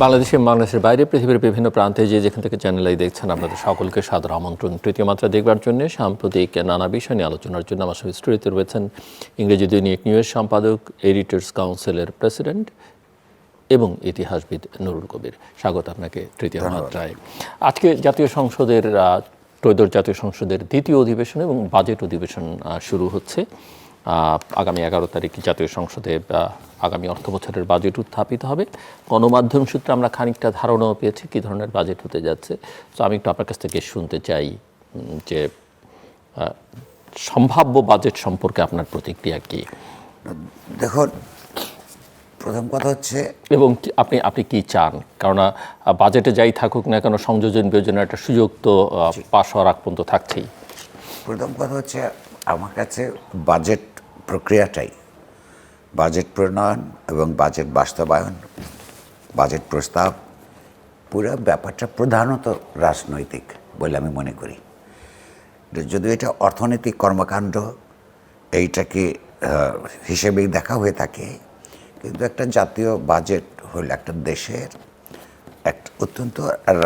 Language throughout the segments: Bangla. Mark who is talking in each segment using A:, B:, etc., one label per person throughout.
A: বাংলাদেশের বাইরে পৃথিবীর বিভিন্ন প্রান্তে যেখান থেকে চ্যানেল আই দেখছেন আপনাদের সকলকে সাদর আমন্ত্রণ। তৃতীয় মাত্রা দেখবার জন্য সাম্প্রতিক নানা বিষয় নিয়ে আলোচনার জন্য আমার সঙ্গে স্টুডিওতে রয়েছেন ইংরেজি দৈনিক নিউজ সম্পাদক, এডিটর্স কাউন্সিলের প্রেসিডেন্ট এবং ইতিহাসবিদ নুরুল কবির। স্বাগত আপনাকে তৃতীয় মাত্রায়। আজকে ত্রয়োদশ জাতীয় সংসদের দ্বিতীয় অধিবেশন এবং বাজেট অধিবেশন শুরু হচ্ছে। আগামী 11 তারিখ জাতীয় সংসদে আগামী অর্থ বছরের বাজেট উত্থাপিত হবে। গণমাধ্যম সূত্রে আমরা খানিকটা ধারণাও পেয়েছি কী ধরনের বাজেট হতে যাচ্ছে। তো আমি একটু আপনার কাছ থেকে শুনতে চাই যে সম্ভাব্য বাজেট সম্পর্কে আপনার প্রতিক্রিয়া কী।
B: দেখুন, প্রথম কথা হচ্ছে
A: এবং আপনি কি চান, কারণ বাজেটে যাই থাকুক না কেন সংযোজন বিয়োজনের একটা সুযোগ তো পাশ হওয়ার আগ পর্যন্ত থাকছেই।
B: প্রথম কথা হচ্ছে আমার কাছে বাজেট প্রক্রিয়াটাই, বাজেট প্রণয়ন এবং বাজেট বাস্তবায়ন, বাজেট প্রস্তাব, পুরো ব্যাপারটা প্রধানত রাজনৈতিক বলে আমি মনে করি। যদিও এটা অর্থনৈতিক কর্মকাণ্ড এইটাকে হিসেবেই দেখা হয়ে থাকে, কিন্তু একটা জাতীয় বাজেট হল একটা দেশের একটা অত্যন্ত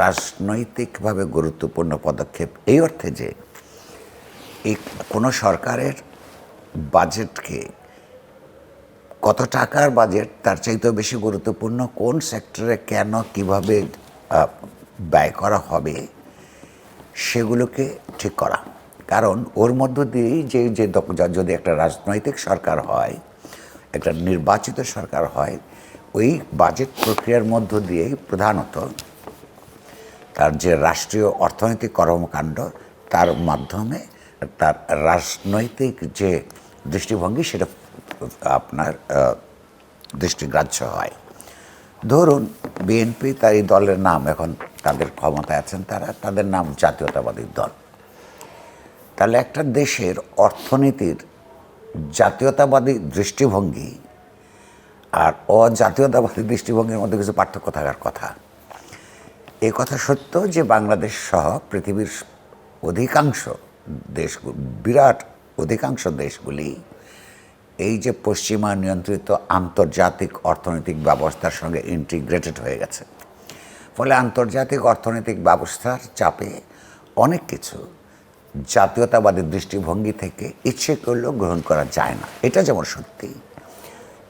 B: রাজনৈতিকভাবে গুরুত্বপূর্ণ পদক্ষেপ। এই অর্থে যে এই কোনো সরকারের বাজেটকে কত টাকার বাজেট তার চাইতেও বেশি গুরুত্বপূর্ণ কোন সেক্টরে কেন কিভাবে ব্যয় করা হবে সেগুলোকে ঠিক করা। কারণ ওর মধ্য দিয়েই যে যদি একটা রাজনৈতিক সরকার হয়, একটা নির্বাচিত সরকার হয়, ওই বাজেট প্রক্রিয়ার মধ্য দিয়েই প্রধানত তার যে রাষ্ট্রীয় অর্থনৈতিক কর্মকাণ্ড তার মাধ্যমে তার রাজনৈতিক যে দৃষ্টিভঙ্গি সেটা আপনার দৃষ্টিগ্রাহ্য হয়। ধরুন বিএনপি, তার এই দলের নাম, এখন তাদের ক্ষমতায় আছেন তাদের নাম জাতীয়তাবাদী দল। তাহলে একটা দেশের অর্থনীতির জাতীয়তাবাদী দৃষ্টিভঙ্গি আর অজাতীয়তাবাদী দৃষ্টিভঙ্গির মধ্যে কিছু পার্থক্য থাকার কথা। এ কথা সত্য যে বাংলাদেশ সহ পৃথিবীর অধিকাংশ দেশগুলি, বিরাট অধিকাংশ দেশগুলি এই যে পশ্চিমা নিয়ন্ত্রিত আন্তর্জাতিক অর্থনৈতিক ব্যবস্থার সঙ্গে ইন্টিগ্রেটেড হয়ে গেছে। ফলে আন্তর্জাতিক অর্থনৈতিক ব্যবস্থার চাপে অনেক কিছু জাতীয়তাবাদী দৃষ্টিভঙ্গি থেকে ইচ্ছে করলেও গ্রহণ করা যায় না। এটা যেমন সত্যি,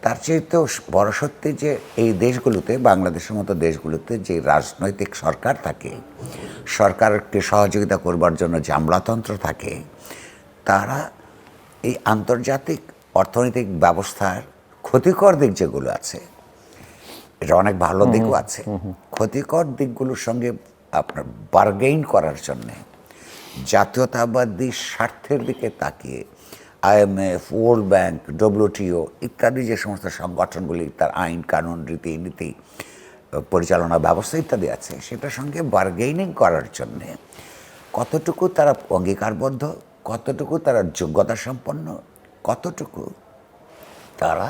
B: তার চেয়েতেও বড় সত্যি যে এই দেশগুলোতে, বাংলাদেশের মতো দেশগুলোতে যে রাজনৈতিক সরকার থাকে, সরকারকে সহযোগিতা করবার জন্য যে আমলাতন্ত্র থাকে, তারা এই আন্তর্জাতিক অর্থনৈতিক ব্যবস্থার ক্ষতিকর দিক যেগুলো আছে, এটা অনেক ভালো দিকও আছে, ক্ষতিকর দিকগুলোর সঙ্গে আপনার বার্গেইন করার জন্যে জাতীয়তাবাদী স্বার্থের দিকে তাকিয়ে IMF, ওয়ার্ল্ড ব্যাংক, WTO ইত্যাদি যে সমস্ত সংগঠনগুলি তার আইন কানুন রীতিনীতি পরিচালনা ব্যবস্থা ইত্যাদি আছে, সেটার সঙ্গে বার্গেইনিং করার জন্যে কতটুকু তারা অঙ্গীকারবদ্ধ, কতটুকু তারা যোগ্যতা সম্পন্ন, কতটুকু তারা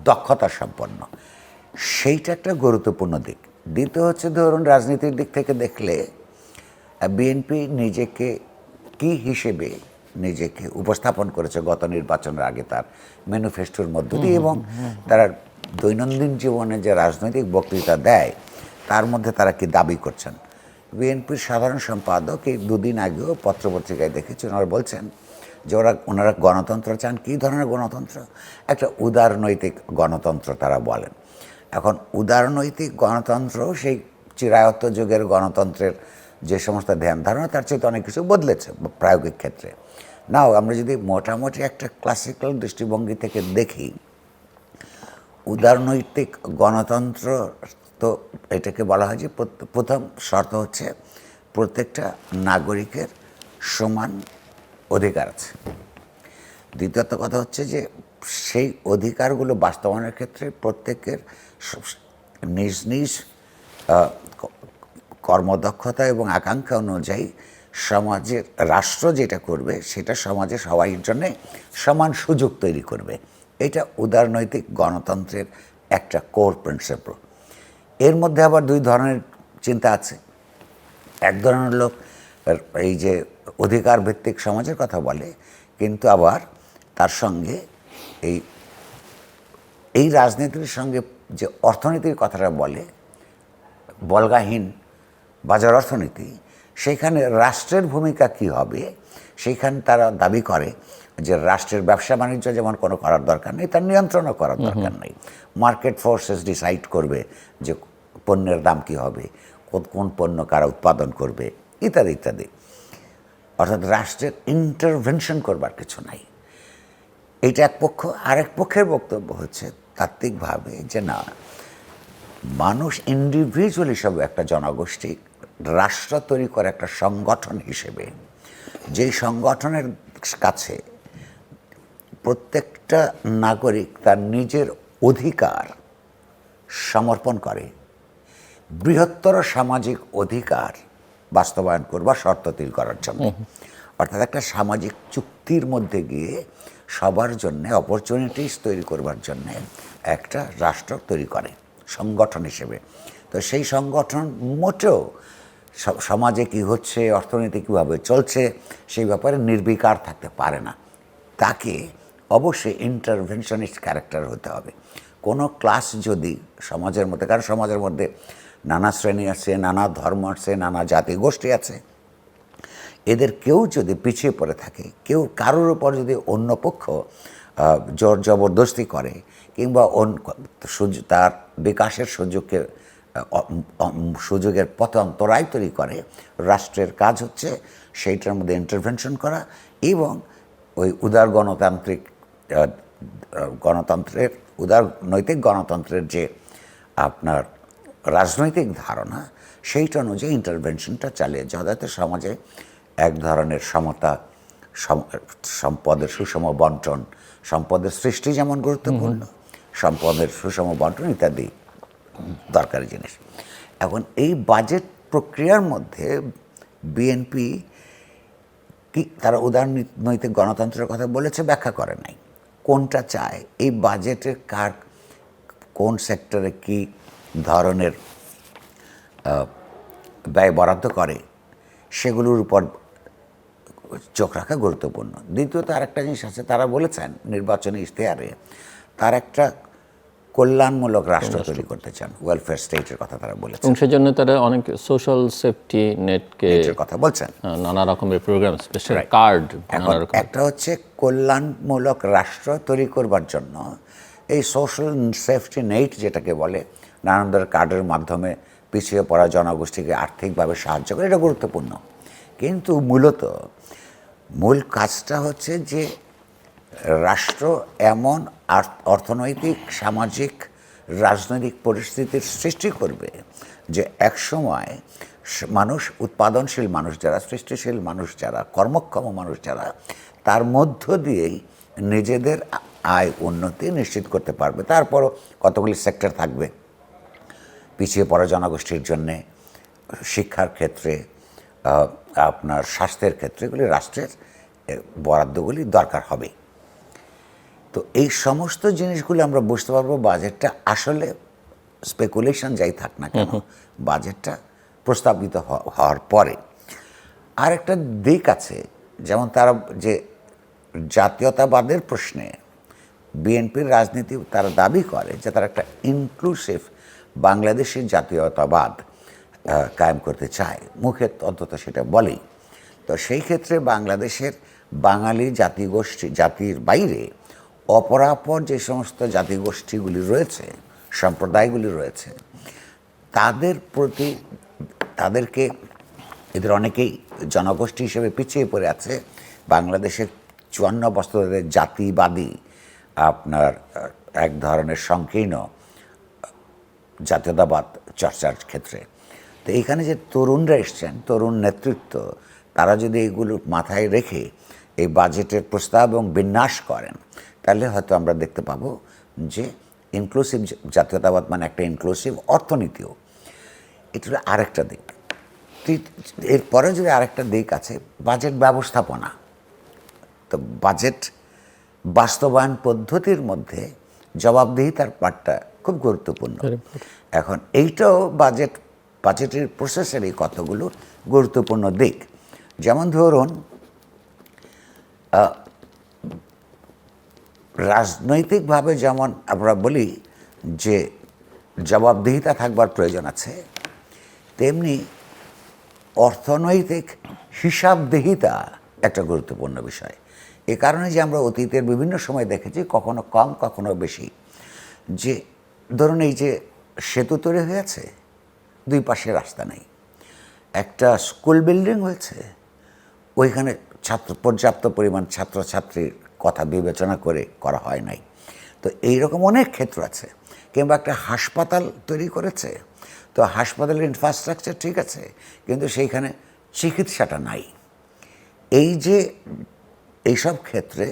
B: দক্ষতা সম্পন্ন, সেইটা একটা গুরুত্বপূর্ণ দিক। দ্বিতীয় হচ্ছে, ধরুন রাজনীতির দিক থেকে দেখলে বিএনপি নিজেকে কি হিসেবে নিজেকে উপস্থাপন করেছে গত নির্বাচনের আগে তার ম্যানিফেস্টোর মধ্য দিয়ে, এবং তারা দৈনন্দিন জীবনে যে রাজনৈতিক বক্তৃতা দেয় তার মধ্যে তারা কি দাবি করছেন। বিএনপির সাধারণ সম্পাদক এই দুদিন আগেও পত্রপত্রিকায় দেখেছেন, ওনারা বলছেন যে ওনারা গণতন্ত্র চান। কী ধরনের গণতন্ত্র? একটা উদারনৈতিক গণতন্ত্র তারা বলেন। এখন উদারনৈতিক গণতন্ত্র সেই চিরায়ত্ত যুগের গণতন্ত্রের যে সমস্ত ধ্যান ধারণা তার চেয়ে অনেক কিছু বদলেছে প্রায়োগিক ক্ষেত্রে। নাও আমরা যদি মোটামুটি একটা ক্লাসিক্যাল দৃষ্টিভঙ্গি থেকে দেখি, উদারনৈতিক গণতন্ত্র তো এটাকে বলা হয় যে প্রথম শর্ত হচ্ছে প্রত্যেকটা নাগরিকের সমান অধিকার আছে। দ্বিতীয়ত কথা হচ্ছে যে সেই অধিকারগুলো বাস্তবায়নের ক্ষেত্রে প্রত্যেকের নিজ নিজ কর্মদক্ষতা এবং আকাঙ্ক্ষা অনুযায়ী সমাজের, রাষ্ট্র যেটা করবে সেটা সমাজে সবাই জন্যে সমান সুযোগ তৈরি করবে। এটা উদারনৈতিক গণতন্ত্রের একটা কোর প্রিন্সিপল। এর মধ্যে আবার দুই ধরনের চিন্তা আছে। এক ধরনের লোক এই যে অধিকার ভিত্তিক সমাজের কথা বলে, কিন্তু আবার তার সঙ্গে এই এই রাজনীতির সঙ্গে যে অর্থনীতির কথাটা বলে, বলগাহীন বাজার অর্থনীতি, সেখানে রাষ্ট্রের ভূমিকা কি হবে সেইখানে তারা দাবি করে যে রাষ্ট্রের ব্যবসা বাণিজ্য যেমন কোনো করার দরকার নেই, তার নিয়ন্ত্রণও করার দরকার নেই। মার্কেট ফোর্সেস ডিসাইড করবে যে পণ্যের দাম কী হবে, কোন পণ্য কারা উৎপাদন করবে, ইত্যাদি ইত্যাদি। অর্থাৎ রাষ্ট্রের ইন্টারভেনশন করবার কিছু নাই। এইটা এক পক্ষ। আরেক পক্ষের বক্তব্য হচ্ছে তাত্ত্বিকভাবে যে না, মানুষ ইন্ডিভিজুয়াল হিসাবে একটা জনগোষ্ঠী রাষ্ট্র তৈরি করে একটা সংগঠন হিসেবে, যেই সংগঠনের কাছে প্রত্যেকটা নাগরিক তার নিজের অধিকার সমর্পণ করে, বৃহত্তর সামাজিক অধিকার বাস্তবায়ন করবার শর্ত তৈরি করার জন্য। অর্থাৎ একটা সামাজিক চুক্তির মধ্যে গিয়ে সবার জন্য অপরচুনিটিস তৈরি করবার জন্য একটা রাষ্ট্র তৈরি করে সংগঠন হিসেবে। তো সেই সংগঠন মোটেও সমাজে কি হচ্ছে, অর্থনীতি কীভাবে চলছে সেই ব্যাপারে নির্বিকার থাকতে পারে না। তাকে অবশ্যই ইন্টারভেনশনিস্ট ক্যারেক্টার হতে হবে। কোনো ক্লাস যদি সমাজের মধ্যে, কারণ সমাজের মধ্যে নানা শ্রেণী আছে, নানা ধর্ম আছে, নানা জাতি গোষ্ঠী আছে, এদের কেউ যদি পিছিয়ে পড়ে থাকে, কেউ কারোর উপর যদি অন্য পক্ষ জোর জবরদস্তি করে কিংবা তার বিকাশের সুযোগের পথ অন্তরায় তৈরি করে, রাষ্ট্রের কাজ হচ্ছে সেইটার মধ্যে ইন্টারভেনশন করা এবং ওই উদার নৈতিক গণতন্ত্রের যে আপনার রাজনৈতিক ধারণা, সেইটা অনুযায়ী ইন্টারভেনশনটা চালিয়ে যাতে সমাজে এক ধরনের সমতা, সম্পদের সুষম বন্টন, সম্পদের সৃষ্টি যেমন গুরুত্বপূর্ণ, সম্পদের সুষম বন্টন ইত্যাদি দরকারি জিনিস। এখন এই বাজেট প্রক্রিয়ার মধ্যে বিএনপি কি তারা উদারনৈতিক গণতন্ত্রের কথা বলেছে, ব্যাখ্যা করে নাই। কোনটা চায়, এই বাজেটের কার কোন সেক্টরে কি ধরনের ব্যয় বরাদ্দ করে সেগুলোর উপর চোখ রাখা গুরুত্বপূর্ণ। দ্বিতীয়ত আরেকটা জিনিস আছে, তারা বলেছেন নির্বাচনী ইশতেহারে তার একটা কল্যাণমূলক রাষ্ট্র তৈরি করতে চান, ওয়েলফেয়ার স্টেটের কথা তারা বলেছেন।
A: সেজন্য তারা অনেক সোশ্যাল সেফটি নেটকে
B: কথা বলছেন,
A: নানা রকমের প্রোগ্রাম, স্পেশাল কার্ড।
B: একটা হচ্ছে কল্যাণমূলক রাষ্ট্র তৈরি করবার জন্য এই সোশ্যাল সেফটি নেট যেটাকে বলে, নানান ধরনের কার্ডের মাধ্যমে পিছিয়ে পড়া জনগোষ্ঠীকে আর্থিকভাবে সাহায্য করে, এটা গুরুত্বপূর্ণ। কিন্তু মূল কাজটা হচ্ছে যে রাষ্ট্র এমন অর্থনৈতিক, সামাজিক, রাজনৈতিক পরিস্থিতির সৃষ্টি করবে যে একসময় মানুষ, উৎপাদনশীল মানুষ যারা, সৃষ্টিশীল মানুষ যারা, কর্মক্ষম মানুষ যারা, তার মধ্য দিয়েই নিজেদের আয় উন্নতি নিশ্চিত করতে পারবে। তারপরও কতগুলি সেক্টর থাকবে পিছিয়ে পড়া জনগোষ্ঠীর জন্যে, শিক্ষার ক্ষেত্রে, আপনার স্বাস্থ্যের ক্ষেত্রে, এগুলি রাষ্ট্রের বরাদ্দগুলি দরকার হবে। তো এই সমস্ত জিনিসগুলো আমরা বুঝতে পারবো বাজেটটা আসলে স্পেকুলেশন যাই থাক না কেন, বাজেটটা প্রস্তাবিত হওয়ার পরে। আর একটা দিক আছে, যেমন তারা যে জাতীয়তাবাদের প্রশ্নে বিএনপির রাজনীতি তারা দাবি করে যে তারা একটা ইনক্লুসিভ বাংলাদেশের জাতীয়তাবাদ কায়েম করতে চায়, মুখে অন্তত সেটা বলেই। তো সেই ক্ষেত্রে বাংলাদেশের বাঙালি জাতির বাইরে অপরাপর যে সমস্ত জাতিগোষ্ঠীগুলি রয়েছে, সম্প্রদায়গুলি রয়েছে, তাদেরকে এদের অনেকেই জনগোষ্ঠী হিসেবে পিছিয়ে পড়ে আছে বাংলাদেশের 54 বছর ধরে জাতিবাদী আপনার এক ধরনের সংকীর্ণ জাতীয়তাবাদ চর্চার ক্ষেত্রে। তো এইখানে যে তরুণরা এসছেন, তরুণ নেতৃত্ব, তারা যদি এইগুলো মাথায় রেখে এই বাজেটের প্রস্তাব এবং বিন্যাস করেন, তাহলে হয়তো আমরা দেখতে পাবো যে ইনক্লুসিভ জাতীয়তাবাদ মানে একটা ইনক্লুসিভ অর্থনীতিও। এটা হলো আরেকটা দিক। এরপরে যদি আরেকটা দিক আছে, বাজেট ব্যবস্থাপনা। তো বাজেট বাস্তবায়ন পদ্ধতির মধ্যে জবাবদিহিতার পার্টটা খুব গুরুত্বপূর্ণ। এখন এইটাও বাজেটের প্রসেসেরই কতগুলো গুরুত্বপূর্ণ দিক। যেমন ধরুন, রাজনৈতিকভাবে যেমন আমরা বলি যে জবাবদিহিতা থাকবার প্রয়োজন আছে, তেমনি অর্থনৈতিক হিসাবদিহিতা একটা গুরুত্বপূর্ণ বিষয়। এ কারণে যে আমরা অতীতের বিভিন্ন সময় দেখেছি, কখনো কম কখনো বেশি, যে ধরুন এই যে সেতু তৈরি হয়েছে, দুই পাশে রাস্তা নেই, একটা স্কুল বিল্ডিং হয়েছে, ওইখানে পর্যাপ্ত পরিমাণ ছাত্রছাত্রীর কথা বিবেচনা করে করা হয় নাই। তো এইরকম অনেক ক্ষেত্র আছে। কিংবা একটা হাসপাতাল তৈরি করেছে, তো হাসপাতালের ইনফ্রাস্ট্রাকচার ঠিক আছে, কিন্তু সেইখানে চিকিৎসাটা নাই। এই যে এইসব ক্ষেত্রে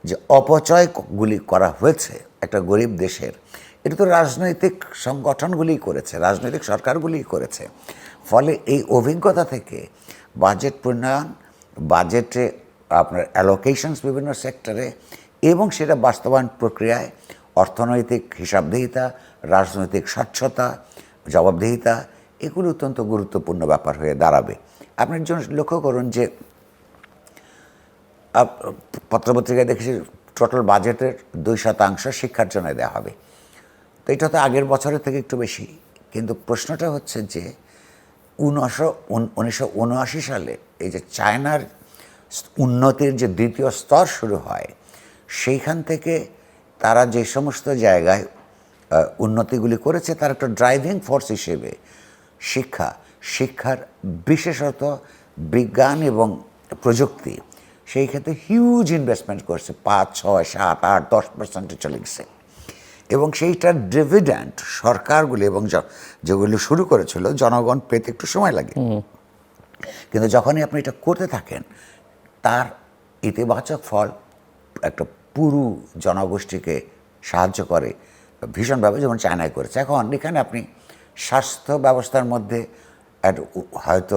B: যে অপচয়গুলি করা হয়েছে একটা গরিব দেশের, এটা তো রাজনৈতিক সংগঠনগুলিই করেছে, রাজনৈতিক সরকারগুলিই করেছে। ফলে এই অভিজ্ঞতা থেকে বাজেট প্রণয়ন, বাজেটে আপনার অ্যালোকেশনস বিভিন্ন সেক্টরে এবং সেটা বাস্তবায়ন প্রক্রিয়ায় অর্থনৈতিক হিসাবদিহিতা, রাজনৈতিক স্বচ্ছতা, জবাবদিহিতা, এগুলো অত্যন্ত গুরুত্বপূর্ণ ব্যাপার হয়ে দাঁড়াবে। আপনি একজন লক্ষ্য করুন যে পত্রপত্রিকায় দেখেছি টোটাল বাজেটের 2% শিক্ষার জন্য দেওয়া হবে। তো এটা তো আগের বছরের থেকে একটু বেশি, কিন্তু প্রশ্নটা হচ্ছে যে 1979 সালে এই যে চায়নার উন্নতির যে দ্বিতীয় স্তর শুরু হয়, সেইখান থেকে তারা যে সমস্ত জায়গায় উন্নতিগুলি করেছে, তার একটা ড্রাইভিং ফোর্স হিসেবে শিক্ষার বিশেষত বিজ্ঞান এবং প্রযুক্তি, সেই ক্ষেত্রে হিউজ ইনভেস্টমেন্ট করছে, 5, 6, 7, 8, 10% চলে গেছে। এবং সেইটার ডিভিডেন্ড সরকারগুলি এবং যেগুলি শুরু করেছিল জনগণ পেতে একটু সময় লাগে, কিন্তু যখনই আপনি এটা করতে থাকেন তার ইতিবাচক ফল একটা পুরো জনগোষ্ঠীকে সাহায্য করে ভীষণভাবে, যেমন চায়নায় করেছে। এখন এখানে আপনি স্বাস্থ্য ব্যবস্থার মধ্যে হয়তো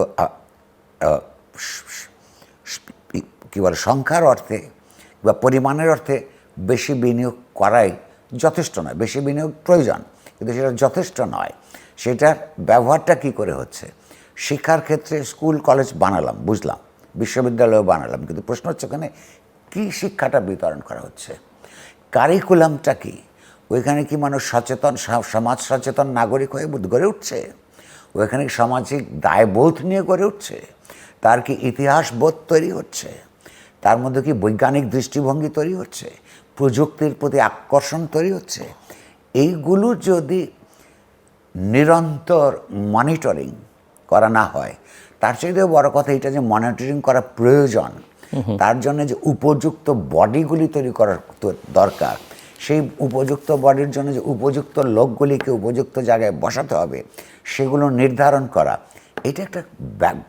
B: কী বলে সংখ্যার অর্থে বা পরিমাণের অর্থে বেশি বিনিয়োগ করাই যথেষ্ট নয়, বেশি বিনিয়োগ প্রয়োজন, কিন্তু সেটা যথেষ্ট নয়। সেটার ব্যবহারটা কি করে হচ্ছে? শিক্ষার ক্ষেত্রে স্কুল কলেজ বানালাম, বুঝলাম, বিশ্ববিদ্যালয় বানালাম, কিন্তু প্রশ্ন হচ্ছে ওখানে কী শিক্ষাটা বিতরণ করা হচ্ছে, কারিকুলামটা কি? ওইখানে কি মানুষ সচেতন, সমাজ সচেতন নাগরিক হয়ে গড়ে উঠছে? ওইখানে সামাজিক দায়বোধ নিয়ে গড়ে উঠছে? তার কি ইতিহাস বোধ তৈরি হচ্ছে? তার মধ্যে কি বৈজ্ঞানিক দৃষ্টিভঙ্গি তৈরি হচ্ছে? প্রযুক্তির প্রতি আকর্ষণ তৈরি হচ্ছে? এইগুলো যদি নিরন্তর মনিটরিং করা না হয়, তার চাইতেও বড় কথা এটা যে মনিটরিং করা প্রয়োজন, তার জন্য যে উপযুক্ত বডিগুলি তৈরি করার দরকার, সেই উপযুক্ত বডির জন্য যে উপযুক্ত লোকগুলিকে উপযুক্ত জায়গায় বসাতে হবে, সেগুলো নির্ধারণ করা, এটা একটা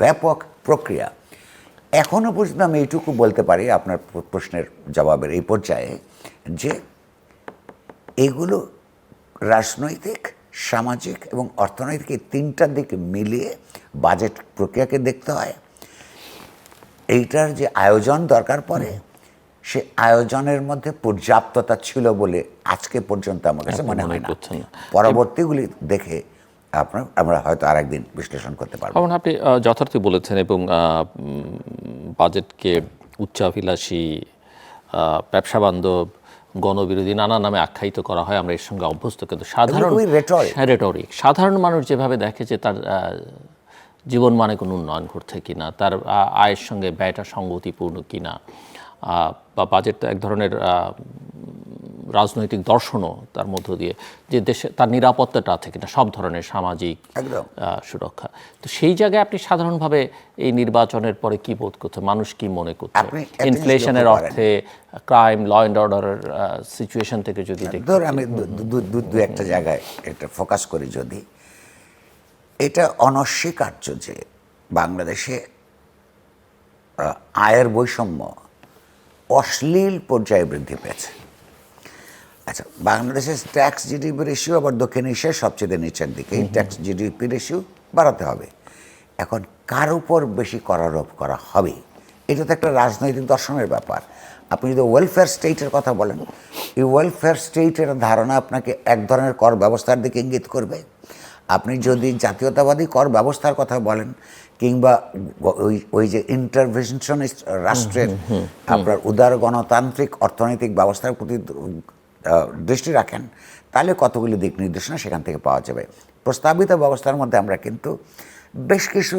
B: ব্যাপক প্রক্রিয়া। এখনও পর্যন্ত আমি এইটুকু বলতে পারি আপনার প্রশ্নের জবাবের এই পর্যায়ে, যে এগুলো রাজনৈতিক, সামাজিক এবং অর্থনৈতিক এই তিনটার দিকে মিলিয়ে বাজেট প্রক্রিয়াকে দেখতে হয়। এইটার যে আয়োজন দরকার পড়ে, সে আয়োজনের মধ্যে পর্যাপ্ততা ছিল বলে আজকে পর্যন্ত আমার কাছে মনে হয় না। পরবর্তীগুলি দেখে আমরা হয়তো আরেকদিন বিশ্লেষণ করতে পারবো।
A: আপনি যথার্থ বলেছেন, এবং বাজেটকে উচ্চাভিলাষী, ব্যবসা বান্ধব, গণবিরোধী নানা নামে আখ্যায়িত করা হয়, আমরা এর সঙ্গে অভ্যস্ত। কিন্তু রেটরিক সাধারণ মানুষ যেভাবে দেখে যে তার জীবন মানে কোনো উন্নয়ন ঘটছে কিনা, তার আয়ের সঙ্গে ব্যয়টা সঙ্গতিপূর্ণ কিনা, বা বাজেট এক ধরনের রাজনৈতিক দর্শনও তার মধ্য দিয়ে, যে দেশে তার নিরাপত্তাটা আছে কিনা, সব ধরনের সামাজিক সুরক্ষা। তো সেই জায়গায় আপনি সাধারণভাবে এই নির্বাচনের পরে কি বোধ করছেন? মানুষ কি মনে করছে? ইনফ্লেশনের অর্থে, ক্রাইম, ল অ্যান্ড অর্ডারের সিচুয়েশন থেকে যদি
B: ধর আমি দু একটা জায়গায় এটা ফোকাস করি, যদি এটা অনস্বীকার্য যে বাংলাদেশে আয়ের বৈষম্য অশ্লীল পর্যায়ে বৃদ্ধি পেয়েছে। আচ্ছা, বাংলাদেশের ট্যাক্স জিডিপি রেশিও আবার দক্ষিণ এশিয়ার সবচেয়ে নিচের দিকে, এই ট্যাক্স জিডিপি রেশিও বাড়াতে হবে। এখন কার উপর বেশি করারোপ করা হবে, এটা তো একটা রাজনৈতিক দর্শনের ব্যাপার। আপনি যদি ওয়েলফেয়ার স্টেটের কথা বলেন, এই ওয়েলফেয়ার স্টেটের ধারণা আপনাকে এক ধরনের কর ব্যবস্থার দিকে ইঙ্গিত করবে। আপনি যদি জাতীয়তাবাদী কর ব্যবস্থার কথা বলেন, কিংবা ওই যে ইন্টারভেনশনিস্ট রাষ্ট্রের আপনার উদার গণতান্ত্রিক অর্থনৈতিক ব্যবস্থার প্রতি দৃষ্টি রাখেন, তাহলে কতগুলি দিক নির্দেশনা সেখান থেকে পাওয়া যাবে। প্রস্তাবিত ব্যবস্থার মধ্যে আমরা কিন্তু বেশ কিছু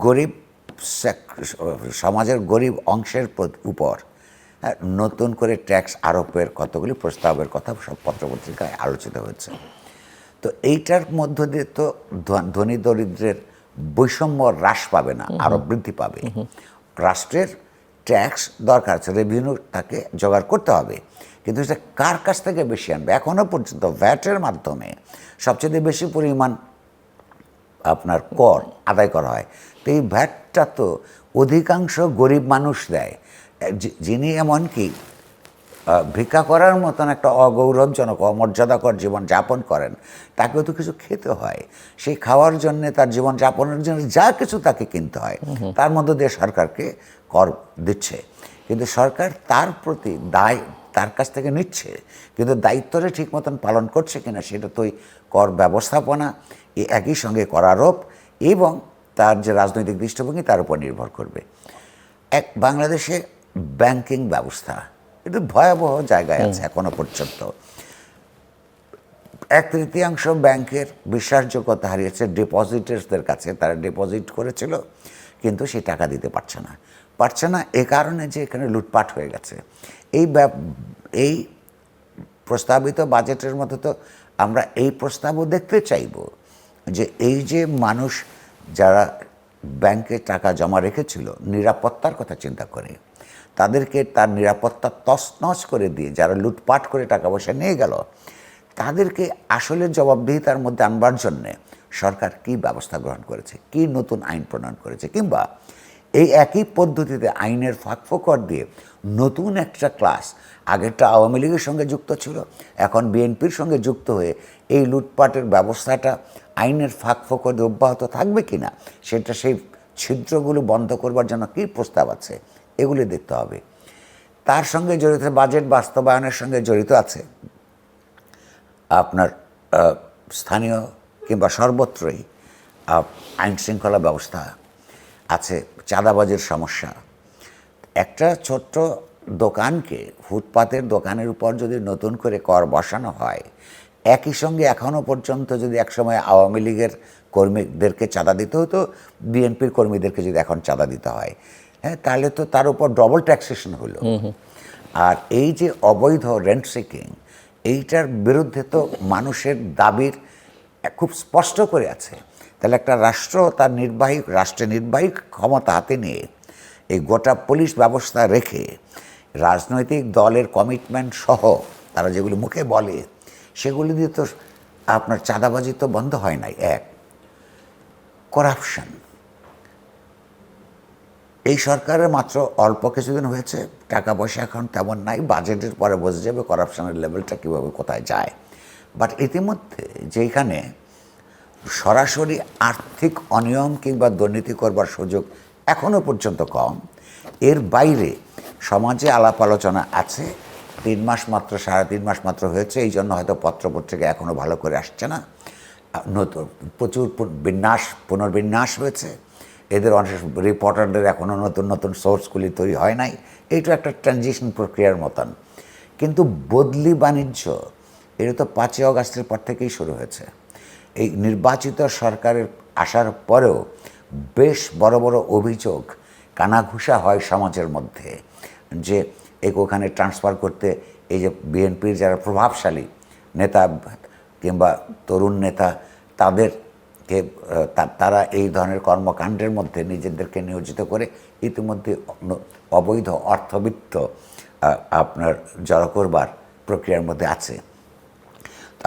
B: গরিব সমাজের গরিব অংশের উপর নতুন করে ট্যাক্স আরোপের কতগুলি প্রস্তাবের কথা সব পত্রপত্রিকায় আলোচিত হয়েছে। তো এইটার মধ্য দিয়ে তো ধনী দরিদ্রের বৈষম্য হ্রাস পাবে না, আরও বৃদ্ধি পাবে। রাষ্ট্রের ট্যাক্স দরকার আছে, রেভিনিউ তাকে জোগাড় করতে হবে, কিন্তু সেটা কার কাছ থেকে বেশি আনবে? এখনও পর্যন্ত ভ্যাটের মাধ্যমে সবচেয়ে বেশি পরিমাণ আপনার কর আদায় করা হয়। তো এই ভ্যাটটা তো অধিকাংশ গরিব মানুষ দেয়, যিনি এমনকি ভিক্ষা করার মতন একটা অগৌরবজনক অমর্যাদাকর জীবন যাপন করেন, তাকেও তো কিছু খেতে হয়। সেই খাওয়ার জন্য, তার জীবন যাপনের জন্য যা কিছু তাকে কিনতে হয়, তার মধ্য দিয়ে সরকারকে কর দিচ্ছে। কিন্তু সরকার তার প্রতি দায় তার কাছ থেকে নিচ্ছে, কিন্তু দায়িত্বটা ঠিক মতন পালন করছে কিনা সেটা তো কর ব্যবস্থাপনা, এই একই সঙ্গে করারোপ এবং তার যে রাজনৈতিক দৃষ্টিভঙ্গি তার উপর নির্ভর করবে। বাংলাদেশে ব্যাংকিং ব্যবস্থা এটা ভয়াবহ জায়গায় আছে এখনো পর্যন্ত। 1/3 ব্যাংকের বিশ্বাসযোগ্যতা হারিয়েছে ডিপোজিটার্সদের কাছে। তারা ডিপোজিট করেছিল কিন্তু সেই টাকা দিতে পারছে না এ কারণে যে এখানে লুটপাট হয়ে গেছে। এই প্রস্তাবিত বাজেটের মধ্যে তো আমরা এই প্রস্তাবও দেখতে চাইব যে এই যে মানুষ যারা ব্যাংকে টাকা জমা রেখেছিল নিরাপত্তার কথা চিন্তা করে, তাদেরকে তার নিরাপত্তা তছনছ করে দিয়ে যারা লুটপাট করে টাকা পয়সা নিয়ে গেল, তাদেরকে আসলে জবাবদিহিতার মধ্যে আনবার জন্যে সরকার কী ব্যবস্থা গ্রহণ করেছে, কী নতুন আইন প্রণয়ন করেছে, কিংবা এই একই পদ্ধতিতে আইনের ফাঁকফোকর দিয়ে নতুন একটা ক্লাস, আগেরটা আওয়ামী লীগের সঙ্গে যুক্ত ছিল, এখন বিএনপির সঙ্গে যুক্ত হয়ে এই লুটপাটের ব্যবস্থাটা আইনের ফাঁকফোকর দিয়ে অব্যাহত থাকবে কি না, সেটা সেই ছিদ্রগুলো বন্ধ করবার জন্য কী প্রস্তাব আছে, এগুলি দেখতে হবে। তার সঙ্গে জড়িত বাজেট বাস্তবায়নের সঙ্গে জড়িত আছে আপনার স্থানীয় কিংবা সর্বত্রই আইন শৃঙ্খলা ব্যবস্থা আছে, চাঁদাবাজির সমস্যা। একটা ছোট্ট দোকানকে, ফুটপাতের দোকানের উপর যদি নতুন করে কর বসানো হয়, একই সঙ্গে এখনও পর্যন্ত যদি একসময় আওয়ামী লীগের কর্মীদেরকে চাঁদা দিতে হতো, বিএনপির কর্মীদেরকে যদি এখন চাঁদা দিতে হয়, হ্যাঁ, তাহলে তো তার উপর ডবল ট্যাক্সেশন হলো। আর এই যে অবৈধ রেন্ট সিকিং, এইটার বিরুদ্ধে তো মানুষের দাবির খুব স্পষ্ট করে আছে। তাহলে একটা রাষ্ট্র তার রাষ্ট্রের নির্বাহী ক্ষমতা হাতে নিয়ে এই গোটা পুলিশ ব্যবস্থা রেখে রাজনৈতিক দলের কমিটমেন্ট সহ তারা যেগুলি মুখে বলে সেগুলি দিয়ে তো আপনার চাঁদাবাজি তো বন্ধ হয় নাই। এক, করাপশন, এই সরকারের মাত্র অল্প কিছুদিন হয়েছে, টাকা পয়সা এখন তেমন নাই, বাজেটের পরে বোঝা যাবে করাপশনের লেভেলটা কীভাবে কোথায় যায়। বাট ইতিমধ্যে যেখানে সরাসরি আর্থিক অনিয়ম কিংবা দুর্নীতি করবার সুযোগ এখনও পর্যন্ত কম, এর বাইরে সমাজে আলাপ আলোচনা আছে। 3 মাস মাত্র, 3.5 মাস মাত্র হয়েছে, এই জন্য হয়তো পত্রপত্রিকা এখনও ভালো করে আসছে না। নতুন প্রচুর পুনর্বিন্যাস হয়েছে, এদের অনেক রিপোর্টারদের এখনও নতুন নতুন সোর্সগুলি তৈরি হয় নাই। এইটা একটা ট্রানজিশন প্রক্রিয়ার মতন। কিন্তু বদলি বাণিজ্য এটা তো 5ই অগাস্টের পর থেকেই শুরু হয়েছে। এই নির্বাচিত সরকারের আসার পরেও বেশ বড় বড় অভিযোগ কানাঘুষা হয় সমাজের মধ্যে যে ওখানে ট্রান্সফার করতে এই যে বিএনপির যারা প্রভাবশালী নেতা কিংবা তরুণ নেতা, তারা এই ধরনের কর্মকাণ্ডের মধ্যে নিজেদেরকে নিয়োজিত করে ইতিমধ্যে অবৈধ অর্থবিত্ত আপনার জড়ো করবার প্রক্রিয়ার মধ্যে আছে।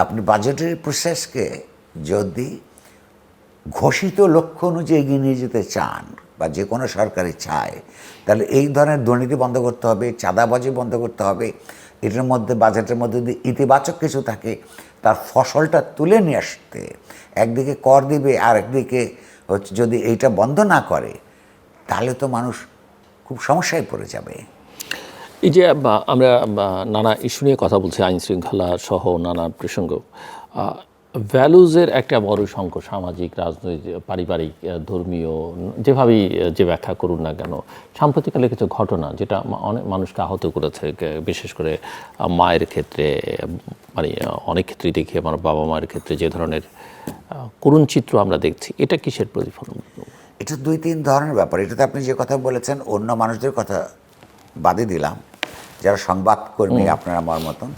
B: আপনি বাজেটের প্রসেসকে যদি ঘোষিত লক্ষ্য অনুযায়ী এগিয়ে নিয়ে যেতে চান বা যে কোনো সরকারই চায়, তাহলে এই ধরনের দুর্নীতি বন্ধ করতে হবে, চাঁদাবাজি বন্ধ করতে হবে। এটার মধ্যে বাজেটের মধ্যে যদি ইতিবাচক কিছু থাকে তার ফসলটা তুলে নিয়ে আসতে, একদিকে কর দিবে আর একদিকে হচ্ছে যদি এইটা বন্ধ না করে তাহলে তো মানুষ খুব সমস্যায় পড়ে যাবে।
A: এই যে আমরা নানা ইস্যু নিয়ে কথা বলছি, আইন শৃঙ্খলা সহ নানা প্রসঙ্গ, ভ্যালুজের একটা বড় সংকট, সামাজিক, রাজনৈতিক, পারিবারিক, ধর্মীয়, যেভাবেই যে ব্যাখ্যা করুন না কেন, সাম্প্রতিককালে কিছু ঘটনা যেটা অনেক মানুষকে আহত করেছে, বিশেষ করে মায়ের ক্ষেত্রে, মানে অনেক ক্ষেত্রেই দেখি আমার বাবা মায়ের ক্ষেত্রে যে ধরনের করুণ চিত্র আমরা দেখছি, এটা কিসের প্রতিফলন?
B: এটা 2-3 ধরনের ব্যাপার। এটাতে আপনি যে কথা বলেছেন অন্য মানুষদের কথা বাদে দিলাম, যারা সংবাদকর্মী আপনার আমার মতন,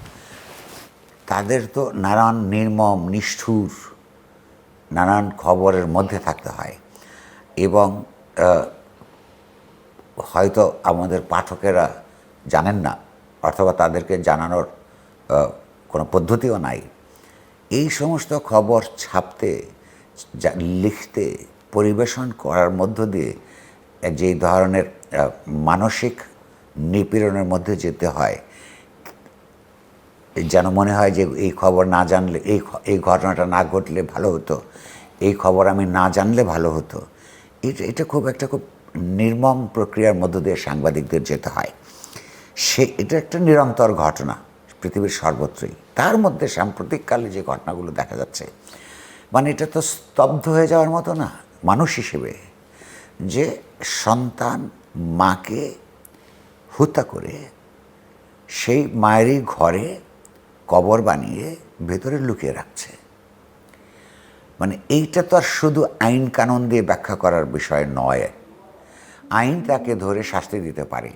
B: তাদের তো নানান নির্মম নিষ্ঠুর নানান খবরের মধ্যে থাকতে হয় এবং হয়তো আমাদের পাঠকেরা জানেন না অথবা তাদেরকে জানানোর কোনো পদ্ধতিও নাই। এই সমস্ত খবর ছাপতে, লিখতে, পরিবেশন করার মধ্য দিয়ে যে ধরনের মানসিক নিপীড়নের মধ্যে যেতে হয়, যেন মনে হয় যে এই খবর না জানলে, এই ঘটনাটা না ঘটলে ভালো হতো, এই খবর আমি না জানলে ভালো হতো। এটা খুব নির্মম প্রক্রিয়ার মধ্য দিয়ে সাংবাদিকদের যেতে হয়। এটা একটা নিরন্তর ঘটনা পৃথিবীর সর্বত্রই। তার মধ্যে সাম্প্রতিককালে যে ঘটনাগুলো দেখা যাচ্ছে, মানে এটা তো স্তব্ধ হয়ে যাওয়ার মতো না মানুষ হিসেবে, যে সন্তান মাকে হত্যা করে সেই মায়েরই ঘরে কবর বানিয়ে ভেতরে লুকিয়ে রাখছে। মানে এইটা তো আর শুধু আইন কানুন দিয়ে ব্যাখ্যা করার বিষয় নয়। আইন তাকে ধরে শাস্তি দিতে পারে,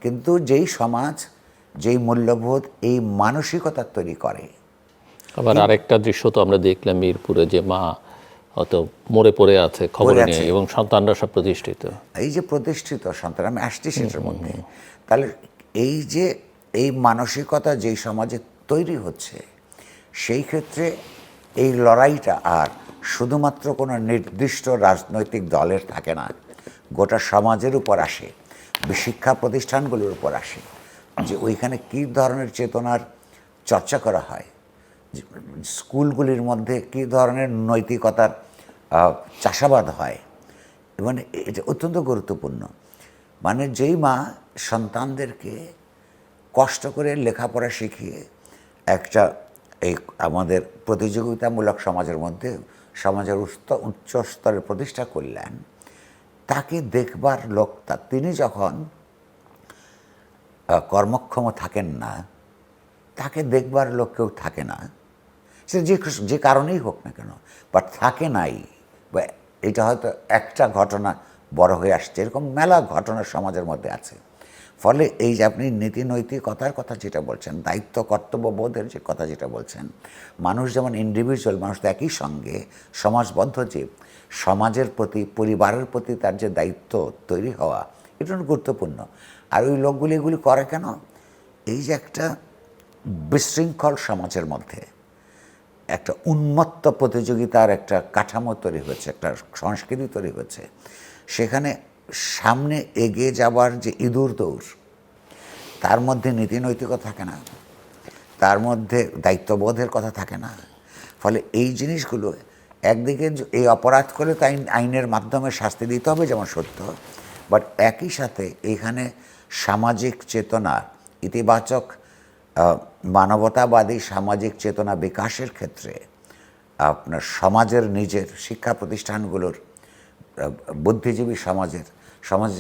B: কিন্তু যেই সমাজ, যেই মূল্যবোধ এই মানসিকতা তৈরি করে।
A: আবার আরেকটা দৃশ্য তো আমরা দেখলাম মিরপুরে, যে মা হয়তো মরে পড়ে আছে খবর নিয়ে, এবং সন্তানরা সব প্রতিষ্ঠিত।
B: এই যে প্রতিষ্ঠিত সন্তান, আমি আসছি সেটার মধ্যে। তাহলে এই যে এই মানসিকতা যেই সমাজে তৈরি হচ্ছে, সেই ক্ষেত্রে এই লড়াইটা আর শুধুমাত্র কোনো নির্দিষ্ট রাজনৈতিক দলের থাকে না, গোটা সমাজের উপর আসে, শিক্ষা প্রতিষ্ঠানগুলোর উপর আসে, যে ওইখানে কী ধরনের চেতনার চর্চা করা হয়, স্কুলগুলির মধ্যে কী ধরনের নৈতিকতার চাষাবাদ হয়। মানে এটা অত্যন্ত গুরুত্বপূর্ণ। মানে যেই মা সন্তানদেরকে কষ্ট করে লেখাপড়া শিখিয়ে একটা এই আমাদের প্রতিযোগিতামূলক সমাজের মধ্যে সমাজের উচ্চ স্তরের প্রতিষ্ঠা করলেন, তাকে দেখবার লোক, তিনি যখন কর্মক্ষম থাকেন না, তাকে দেখবার লোক কেউ থাকে না, সে যে কারণেই হোক না কেন, বাট থাকে নাই। বা এটা হয়তো একটা ঘটনা বড় হয়ে আসছে, এরকম মেলা ঘটনা সমাজের মধ্যে আছে। ফলে এই যে আপনি নীতি নৈতিকতার কথা যেটা বলছেন, দায়িত্ব কর্তব্যবোধের যে কথা যেটা বলছেন, মানুষ যেমন ইন্ডিভিজুয়াল, মানুষ তো একই সঙ্গে সমাজবদ্ধ জীব, সমাজের প্রতি, পরিবারের প্রতি তার যে দায়িত্ব তৈরি হওয়া, এটা গুরুত্বপূর্ণ। আর ওই লোকগুলি এগুলি করে কেন? এই যে একটা বিশৃঙ্খল সমাজের মধ্যে একটা উন্মত্ত প্রতিযোগিতার একটা কাঠামো তৈরি হয়েছে, একটা সংস্কৃতি তৈরি হয়েছে, সেখানে সামনে এগিয়ে যাবার যে ইঁদুর দৌড়, তার মধ্যে নীতি নৈতিকতা থাকে না, তার মধ্যে দায়িত্ববোধের কথা থাকে না। ফলে এই জিনিসগুলো একদিকে এই অপরাধ করে তো আইনের মাধ্যমে শাস্তি দিতে হবে, যেমন সত্য, বাট একই সাথে এখানে সামাজিক চেতনা, ইতিবাচক মানবতাবাদী সামাজিক চেতনা বিকাশের ক্ষেত্রে আপনার সমাজের নিজের শিক্ষা প্রতিষ্ঠানগুলোর, বুদ্ধিজীবী সমাজে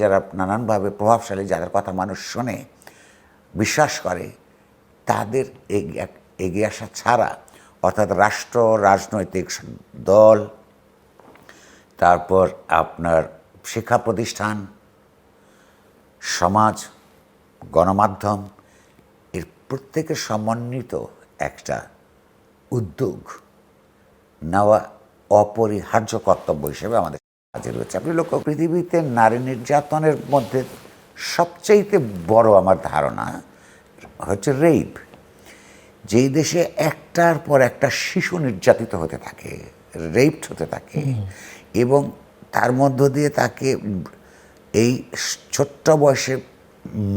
B: যারা নানানভাবে প্রভাবশালী, যাদের কথা মানুষ শোনে, বিশ্বাস করে, তাদের এগিয়ে আসা ছাড়া, অর্থাৎ রাষ্ট্র, রাজনৈতিক দল, তারপর আপনার শিক্ষা প্রতিষ্ঠান, সমাজ, গণমাধ্যম, এর প্রত্যেকের সমন্বিত একটা উদ্যোগ নেওয়া অপরিহার্য কর্তব্য হিসেবে আমাদের কাজে রয়েছে। আপনি লক্ষ্য, পৃথিবীতে নারী নির্যাতনের মধ্যে সবচাইতে বড় আমার ধারণা হচ্ছে রেপ। যেই দেশে একটার পর একটা শিশু নির্যাতিত হতে থাকে, রেপড হতে থাকে, এবং তার মধ্য দিয়ে তাকে এই ছোট্ট বয়সে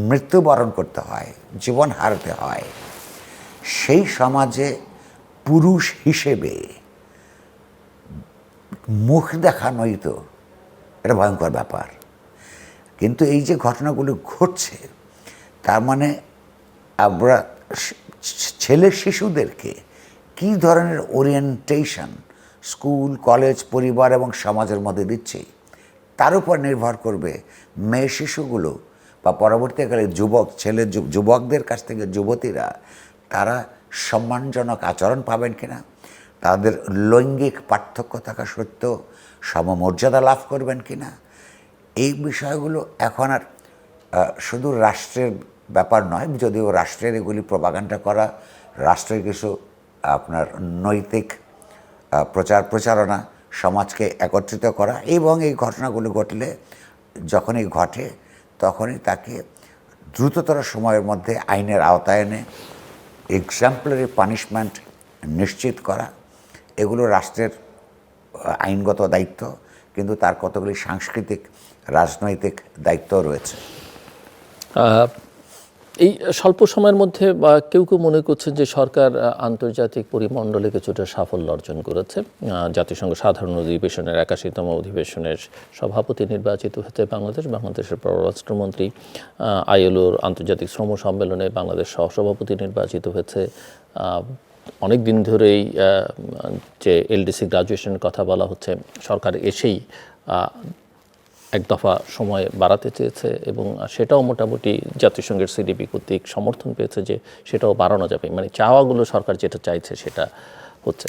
B: মৃত্যুবরণ করতে হয়, জীবন হারাতে হয়, সেই সমাজে পুরুষ হিসেবে মুখ দেখানোই তো এটা ভয়ঙ্কর ব্যাপার। কিন্তু এই যে ঘটনাগুলো ঘটছে, তার মানে আমরা ছেলে শিশুদেরকে কী ধরনের ওরিয়েন্টেশন স্কুল, কলেজ, পরিবার এবং সমাজের মধ্যে দিচ্ছে, তার উপর নির্ভর করবে মেয়ে শিশুগুলো বা পরবর্তীকালে যুবকদের কাছ থেকে যুবতীরা তারা সম্মানজনক আচরণ পাবেন কিনা, তাদের লৈঙ্গিক পার্থক্য থাকা সত্ত্বেও সমমর্যাদা লাভ করবেন কিনা। এই বিষয়গুলো এখন আর শুধু রাষ্ট্রের ব্যাপার নয়, যদিও রাষ্ট্রের এগুলি প্রপাগান্ডা করা, রাষ্ট্রের কিছু আপনার নৈতিক প্রচারণা, সমাজকে একত্রিত করা, এবং এই ঘটনাগুলো ঘটলে যখনই ঘটে তখনই তাকে দ্রুততর সময়ের মধ্যে আইনের আওতায় এনে এক্সাম্পলারি পানিশমেন্ট নিশ্চিত করা, এগুলো রাষ্ট্রের আইনগত দায়িত্ব, কিন্তু তার কতগুলি সাংস্কৃতিক, রাজনৈতিক দায়িত্বও রয়েছে।
A: এই স্বল্প সময়ের মধ্যে কেউ কেউ মনে করছেন যে সরকার আন্তর্জাতিক পরিমণ্ডলে কিছুটা সাফল্য অর্জন করেছে। জাতিসংঘ সাধারণ অধিবেশনের 81তম অধিবেশনের সভাপতি নির্বাচিত হয়েছে বাংলাদেশের পররাষ্ট্রমন্ত্রী, আইএলওর আন্তর্জাতিক শ্রম সম্মেলনে বাংলাদেশ সহসভাপতি নির্বাচিত হয়েছে। অনেক দিন ধরেই যে এলডিসি গ্রাজুয়েশনের কথা বলা হচ্ছে, সরকার এসেই এক দফা সময় বাড়াতে চেয়েছে এবং সেটাও মোটামুটি জাতিসংঘের সিডিপি কর্তৃক সমর্থন পেয়েছে যে সেটাও বাড়ানো যাবে। মানে চাওয়াগুলো সরকার যেটা চাইছে সেটা হচ্ছে।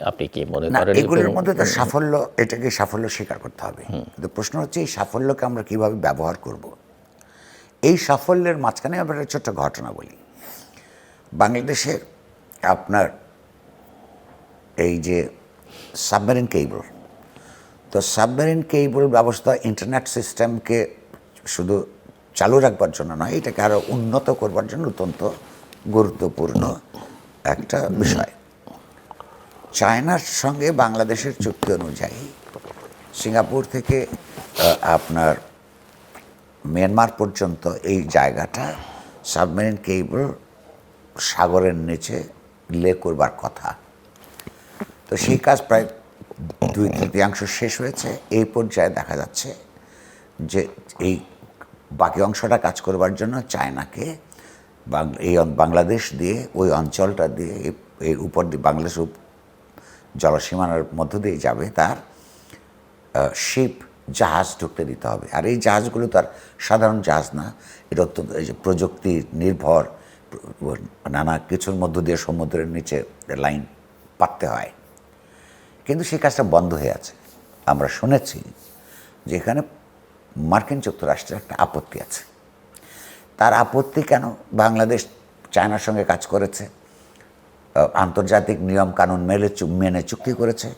A: আপনি কি মনে করেন?
B: এগুলোর মধ্যে তো সাফল্য, এটাকে সাফল্য স্বীকার করতে হবে, কিন্তু প্রশ্ন হচ্ছে এই সাফল্যকে আমরা কীভাবে ব্যবহার করব। এই সাফল্যের মাঝখানে আমরা একটা ছোট্ট ঘটনা বলি। বাংলাদেশের আপনার এই যে সাবমেরিন কেবল, তো সাবমেরিন কেবল ব্যবস্থা ইন্টারনেট সিস্টেমকে শুধু চালু রাখবার জন্য নয়, এটাকে আরও উন্নত করবার জন্য অত্যন্ত গুরুত্বপূর্ণ একটা বিষয়। চায়নার সঙ্গে বাংলাদেশের চুক্তি অনুযায়ী সিঙ্গাপুর থেকে আপনার মিয়ানমার পর্যন্ত এই জায়গাটা সাবমেরিন কেবল সাগরের নিচে লে করবার কথা। তো সেই কাজ প্রায় 2/3 শেষ হয়েছে। এই পর্যায়ে দেখা যাচ্ছে যে এই বাকি অংশটা কাজ করবার জন্য চায়নাকে এই বাংলাদেশ দিয়ে, ওই অঞ্চলটা দিয়ে, এই উপর দিয়ে বাংলাদেশ জলসীমানার মধ্য দিয়ে যাবে তার শিপ, জাহাজ ঢুকতে দিতে হবে। আর এই জাহাজগুলো তো আর সাধারণ জাহাজ না, এটা অত্যন্ত প্রযুক্তি নির্ভর, নানা কিছুর মধ্য দিয়ে সমুদ্রের নিচে লাইন পাততে হয়। কিন্তু সেই কাজটা বন্ধ হয়ে আছে। আমরা শুনেছি যে এখানে মার্কিন যুক্তরাষ্ট্রের একটা আপত্তি আছে। তার আপত্তি কেন? বাংলাদেশ চায়নার সঙ্গে কাজ করেছে, আন্তর্জাতিক নিয়ম কানুন মেনে চুক্তি করেছে,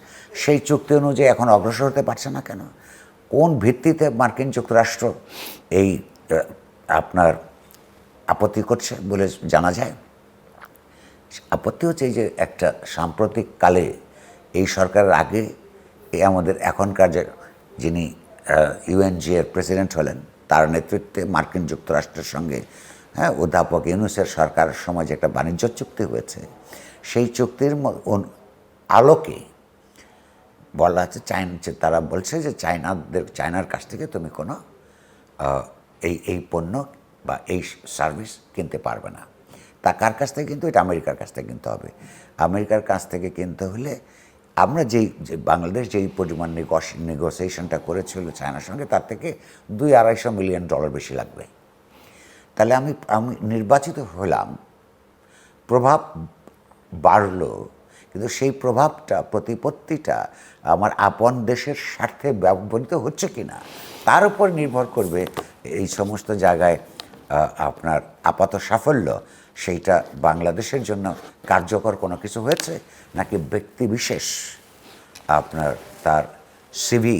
B: সেই চুক্তি অনুযায়ী এখন অগ্রসর হতে পারছে না কেন? কোন ভিত্তিতে মার্কিন যুক্তরাষ্ট্র এই আপনার আপত্তি করছে বলে জানা যায়? আপত্তি হচ্ছে এই যে একটা সাম্প্রতিক কালে এই সরকারের আগে আমাদের এখনকার যিনি ইউএনজি এর প্রেসিডেন্ট হলেন, তার নেতৃত্বে মার্কিন যুক্তরাষ্ট্রের সঙ্গে অধ্যাপক ইউনূসের সরকারের সময় যে একটা বাণিজ্য চুক্তি হয়েছে, সেই চুক্তির আলোকে বলা আছে তারা বলছে যে চায়নার কাছ থেকে তুমি কোনো এই পণ্য বা এই সার্ভিস কিনতে পারবে না। তা কার কাছ থেকে? কিন্তু এটা আমেরিকার কাছ থেকে কিনতে হবে। আমেরিকার কাছ থেকে কিনতে হলে আমরা বাংলাদেশ যেই পরিমাণ নেগোসিয়েশনটা করেছিল চায়নার সঙ্গে, তার থেকে $200-250 মিলিয়ন বেশি লাগবে। তাহলে আমি নির্বাচিত হলাম, প্রভাব বাড়লো, কিন্তু সেই প্রভাবটা, প্রতিপত্তিটা আমার আপন দেশের স্বার্থে ব্যবহৃত হচ্ছে কি না তার উপর নির্ভর করবে এই সমস্ত জায়গায় আপনার আপাত সাফল্য, সেইটা বাংলাদেশের জন্য কার্যকর কোনো কিছু হয়েছে নাকি ব্যক্তি বিশেষ আপনার তার সিভি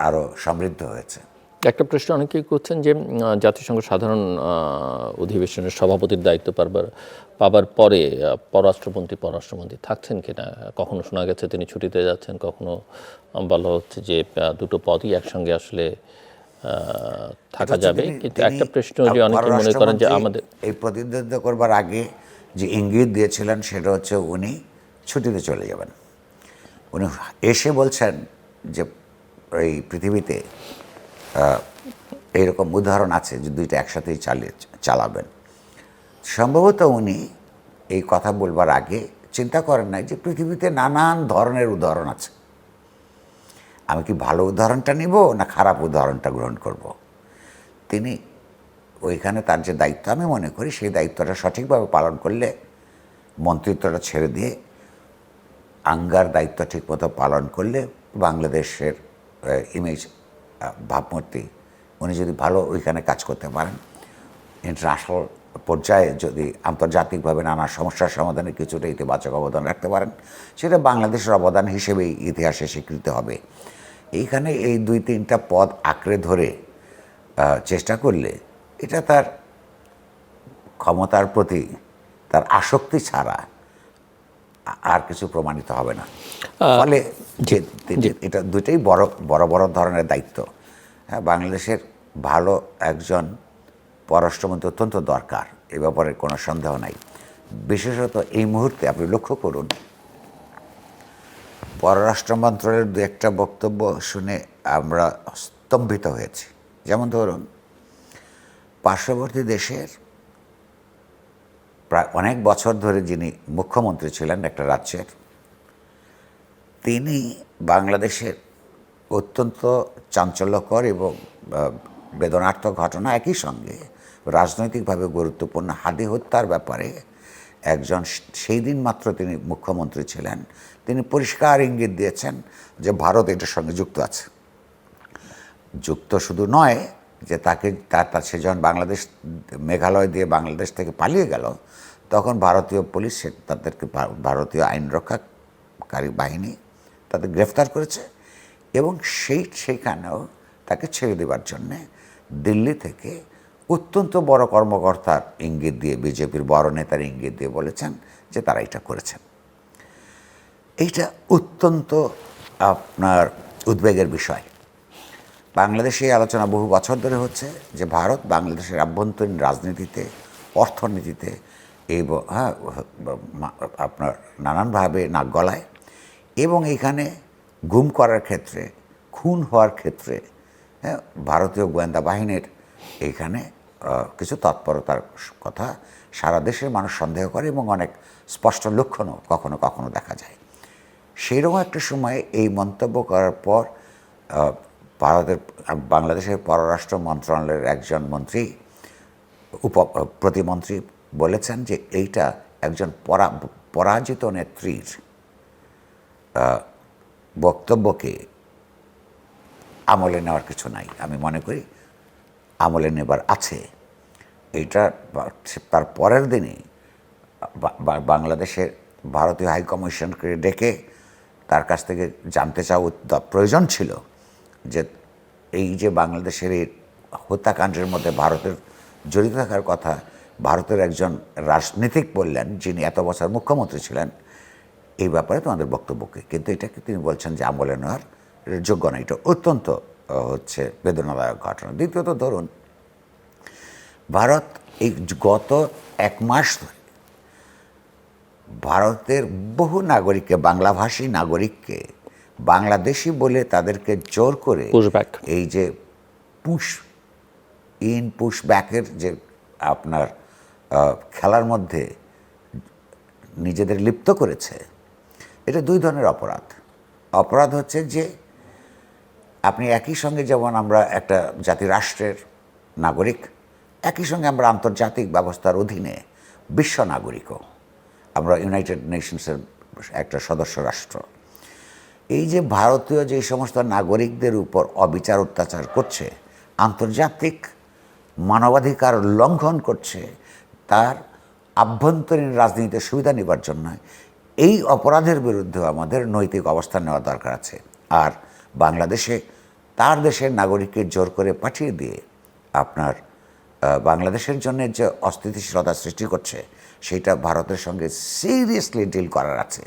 B: আরও সমৃদ্ধ হয়েছে।
A: একটা প্রশ্ন অনেকেই করছেন যে জাতিসংঘ সাধারণ অধিবেশনের সভাপতির দায়িত্ব পাবার পরে পররাষ্ট্রমন্ত্রী থাকছেন কিনা। কখনো শোনা গেছে তিনি ছুটিতে যাচ্ছেন, কখনো বলা হচ্ছে যে দুটো পদই একসঙ্গে আসলে থাকা যাবে। কিন্তু একটা প্রশ্ন যে অনেকে মনে করেন যে আমাদের
B: এই প্রতিনিধিত্ব করবার আগে যে ইঙ্গিত দিয়েছিলেন সেটা হচ্ছে উনি ছুটিতে চলে যাবেন। উনি এসে বলছেন যে এই পৃথিবীতে এইরকম উদাহরণ আছে যে দুইটা একসাথেই চালাবেন। সম্ভবত উনি এই কথা বলবার আগে চিন্তা করেন নাই যে পৃথিবীতে নানান ধরনের উদাহরণ আছে, আমি কি ভালো উদাহরণটা নিব না খারাপ উদাহরণটা গ্রহণ করব। তিনি ওইখানে তার যে দায়িত্ব, আমি মনে করি সেই দায়িত্বটা সঠিকভাবে পালন করলে, মন্ত্রিত্বটা ছেড়ে দিয়ে আঙ্গার দায়িত্ব ঠিকমতো পালন করলে বাংলাদেশের ইমেজ, ভাবমূর্তি, উনি যদি ভালো ওইখানে কাজ করতে পারেন, ইন্টারন্যাশনাল পর্যায়ে যদি আন্তর্জাতিকভাবে নানা সমস্যার সমাধানে কিছুটা ইতিবাচক অবদান রাখতে পারেন, সেটা বাংলাদেশের অবদান হিসেবেই ইতিহাসে স্বীকৃত হবে। এইখানে এই 2-3টা পদ আঁকড়ে ধরে চেষ্টা করলে এটা তার ক্ষমতার প্রতি তার আসক্তি ছাড়া আর কিছু প্রমাণিত হবে না। ফলে যে এটা দুটোই বড় বড় বড় ধরনের দায়িত্ব। হ্যাঁ, বাংলাদেশের ভালো একজন পররাষ্ট্রমন্ত্রী অত্যন্ত দরকার, এ ব্যাপারে কোনো সন্দেহ নাই। বিশেষত এই মুহূর্তে আপনি লক্ষ্য করুন, পররাষ্ট্র মন্ত্রণালয়ের দু একটা বক্তব্য শুনে আমরা স্তম্ভিত হয়েছি। যেমন ধরুন, পার্শ্ববর্তী দেশের প্রায় অনেক বছর ধরে যিনি মুখ্যমন্ত্রী ছিলেন একটা রাজ্যের, তিনি বাংলাদেশের অত্যন্ত চাঞ্চল্যকর এবং বেদনার্থক ঘটনা, একই সঙ্গে রাজনৈতিকভাবে গুরুত্বপূর্ণ হাদি হত্যার ব্যাপারে একজন, সেই দিন মাত্র তিনি মুখ্যমন্ত্রী ছিলেন, তিনি পরিষ্কার ইঙ্গিত দিয়েছেন যে ভারত এটার সঙ্গে যুক্ত আছে। যুক্ত শুধু নয় যে তাকে তার সে যখন বাংলাদেশ, মেঘালয় দিয়ে বাংলাদেশ থেকে পালিয়ে গেল, তখন ভারতীয় পুলিশ তাদেরকে, ভারতীয় আইন রক্ষাকারী বাহিনী তাদের গ্রেফতার করেছে এবং সেইখানেও তাকে ছেড়ে দেওয়ার জন্যে দিল্লি থেকে অত্যন্ত বড় কর্মকর্তার ইঙ্গিত দিয়ে, বিজেপির বড় নেতার ইঙ্গিত দিয়ে বলেছেন যে তারা এটা করেছেন। এইটা অত্যন্ত আপনার উদ্বেগের বিষয়। বাংলাদেশে এই আলোচনা বহু বছর ধরে হচ্ছে যে ভারত বাংলাদেশের আভ্যন্তরীণ রাজনীতিতে, অর্থনীতিতে এবং আপনার নানানভাবে নাক গলায়, এবং এইখানে গুম করার ক্ষেত্রে, খুন হওয়ার ক্ষেত্রে ভারতীয় গোয়েন্দা বাহিনীর এইখানে কিছু তৎপরতার কথা সারা দেশের মানুষ সন্দেহ করে এবং অনেক স্পষ্ট লক্ষণও কখনো কখনো দেখা যায়। সেইরকম একটা সময়ে এই মন্তব্য করার পর বাংলাদেশের পররাষ্ট্র মন্ত্রণালয়ের একজন মন্ত্রী, প্রতিমন্ত্রী বলেছেন যে এইটা একজন পরাজিত নেত্রীর বক্তব্যকে আমলে নেওয়ার কিছু নাই। আমি মনে করি আমলে নেবার আছে। এইটা তার পরের দিনই বাংলাদেশের ভারতীয় হাইকমিশনকে ডেকে তার কাছ থেকে জানতে চাওয়া প্রয়োজন ছিল যে এই যে বাংলাদেশের এই হত্যাকাণ্ডের মধ্যে ভারতের জড়িত থাকার কথা ভারতের একজন রাজনীতিক বললেন, যিনি এত বছর মুখ্যমন্ত্রী ছিলেন, এই ব্যাপারে তোমাদের বক্তব্যকে, কিন্তু এটাকে তিনি বলছেন যে আমলে নেওয়ার যোগ্য না। এটা অত্যন্ত হচ্ছে বেদনাদায়ক ঘটনা। দ্বিতীয়ত ধরুন, ভারত এই গত 1 মাস ধরে ভারতের বহু নাগরিককে, বাংলাভাষী নাগরিককে বাংলাদেশি বলে তাদেরকে জোর করে এই যে পুশ ব্যাকের যে আপনার খেলার মধ্যে নিজেদের লিপ্ত করেছে। এটা 2 ধরনের অপরাধ। অপরাধ হচ্ছে যে আপনি একই সঙ্গে, যেমন আমরা একটা জাতিরাষ্ট্রের নাগরিক, একই সঙ্গে আমরা আন্তর্জাতিক ব্যবস্থার অধীনে বিশ্ব নাগরিকও, আমরা ইউনাইটেড নেশনসের একটা সদস্য রাষ্ট্র। এই যে ভারতীয় যে সমস্ত নাগরিকদের উপর অবিচার অত্যাচার করছে, আন্তর্জাতিক মানবাধিকার লঙ্ঘন করছে, তার আভ্যন্তরীণ রাজনীতিতে সুবিধা নেবার জন্য এই অপরাধের বিরুদ্ধে আমাদের নৈতিক অবস্থান নেওয়া দরকার আছে। আর বাংলাদেশে তার দেশের নাগরিককে জোর করে পাঠিয়ে দিয়ে আপনার বাংলাদেশের জন্য যে অস্থিতিশীলতা সৃষ্টি করছে, সেটা ভারতের সঙ্গে সিরিয়াসলি ডিল করার আছে।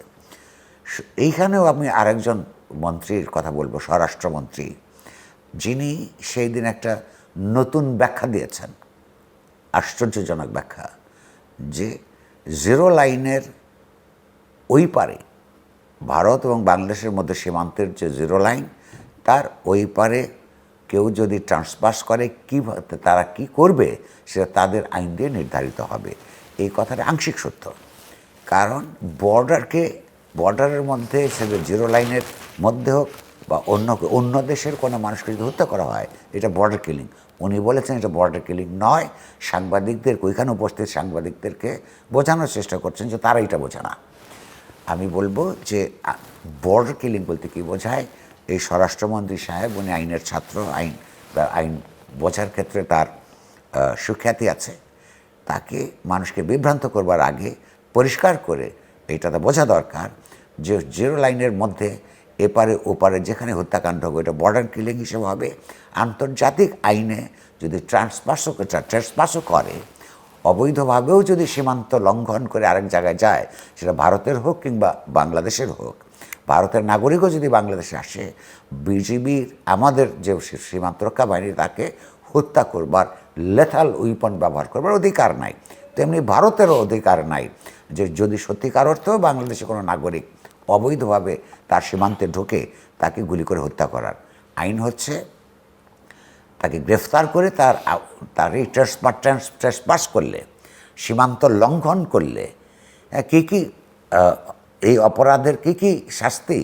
B: এইখানেও আমি আরেকজন মন্ত্রীর কথা বলবো, স্বরাষ্ট্রমন্ত্রী, যিনি সেই দিন একটা নতুন ব্যাখ্যা দিয়েছেন, আশ্চর্যজনক ব্যাখ্যা, যে জিরো লাইনের ওই পারে, ভারত এবং বাংলাদেশের মধ্যে সীমান্তের যে জিরো লাইন, তার ওই পারে কেউ যদি ট্রান্সপাস করে তারা কি করবে সেটা তাদের আইন দিয়ে নির্ধারিত হবে। এই কথাটা আংশিক সত্য, কারণ বর্ডারের মধ্যে সেটা জিরো লাইনের মধ্যে হোক বা অন্য দেশের কোনো মানুষকে যদি হত্যা করা হয় এটা বর্ডার কিলিং। উনি বলেছেন এটা বর্ডার কিলিং নয়। সাংবাদিকদের ওইখানে উপস্থিত সাংবাদিকদেরকে বোঝানোর চেষ্টা করছেন যে তারা এটা বোঝে না। আমি বলবো যে বর্ডার কিলিং বলতে কী বোঝায়, এই স্বরাষ্ট্রমন্ত্রী সাহেব উনি আইনের ছাত্র, আইন বোঝার ক্ষেত্রে তার সুখ্যাতি আছে। তাকে মানুষকে বিভ্রান্ত করবার আগে পরিষ্কার করে এইটাতে বোঝা দরকার যে জিরো লাইনের মধ্যে এপারে ওপারে যেখানে হত্যাকাণ্ড হবে এটা বর্ডার কিলিং হিসেবে হবে। আন্তর্জাতিক আইনে যদি ট্রেসপাসও করে, অবৈধভাবেও যদি সীমান্ত লঙ্ঘন করে আরেক জায়গায় যায়, সেটা ভারতের হোক কিংবা বাংলাদেশের হোক, ভারতের নাগরিকও যদি বাংলাদেশে আসে, বিজিবির আমাদের যে সীমান্তরক্ষা বাহিনী তাকে হত্যা করবার লেথাল উইপন ব্যবহার করবার অধিকার নাই। তেমনি ভারতেরও অধিকার নাই যে যদি সত্যিকার অর্থেও বাংলাদেশে কোনো নাগরিক অবৈধভাবে তার সীমান্তে ঢোকে তাকে গুলি করে হত্যা করার। আইন হচ্ছে তাকে গ্রেফতার করে তার এই ট্রেসপাস করলে, সীমান্ত লঙ্ঘন করলে কী কী এই অপরাধের কী কী শাস্তি,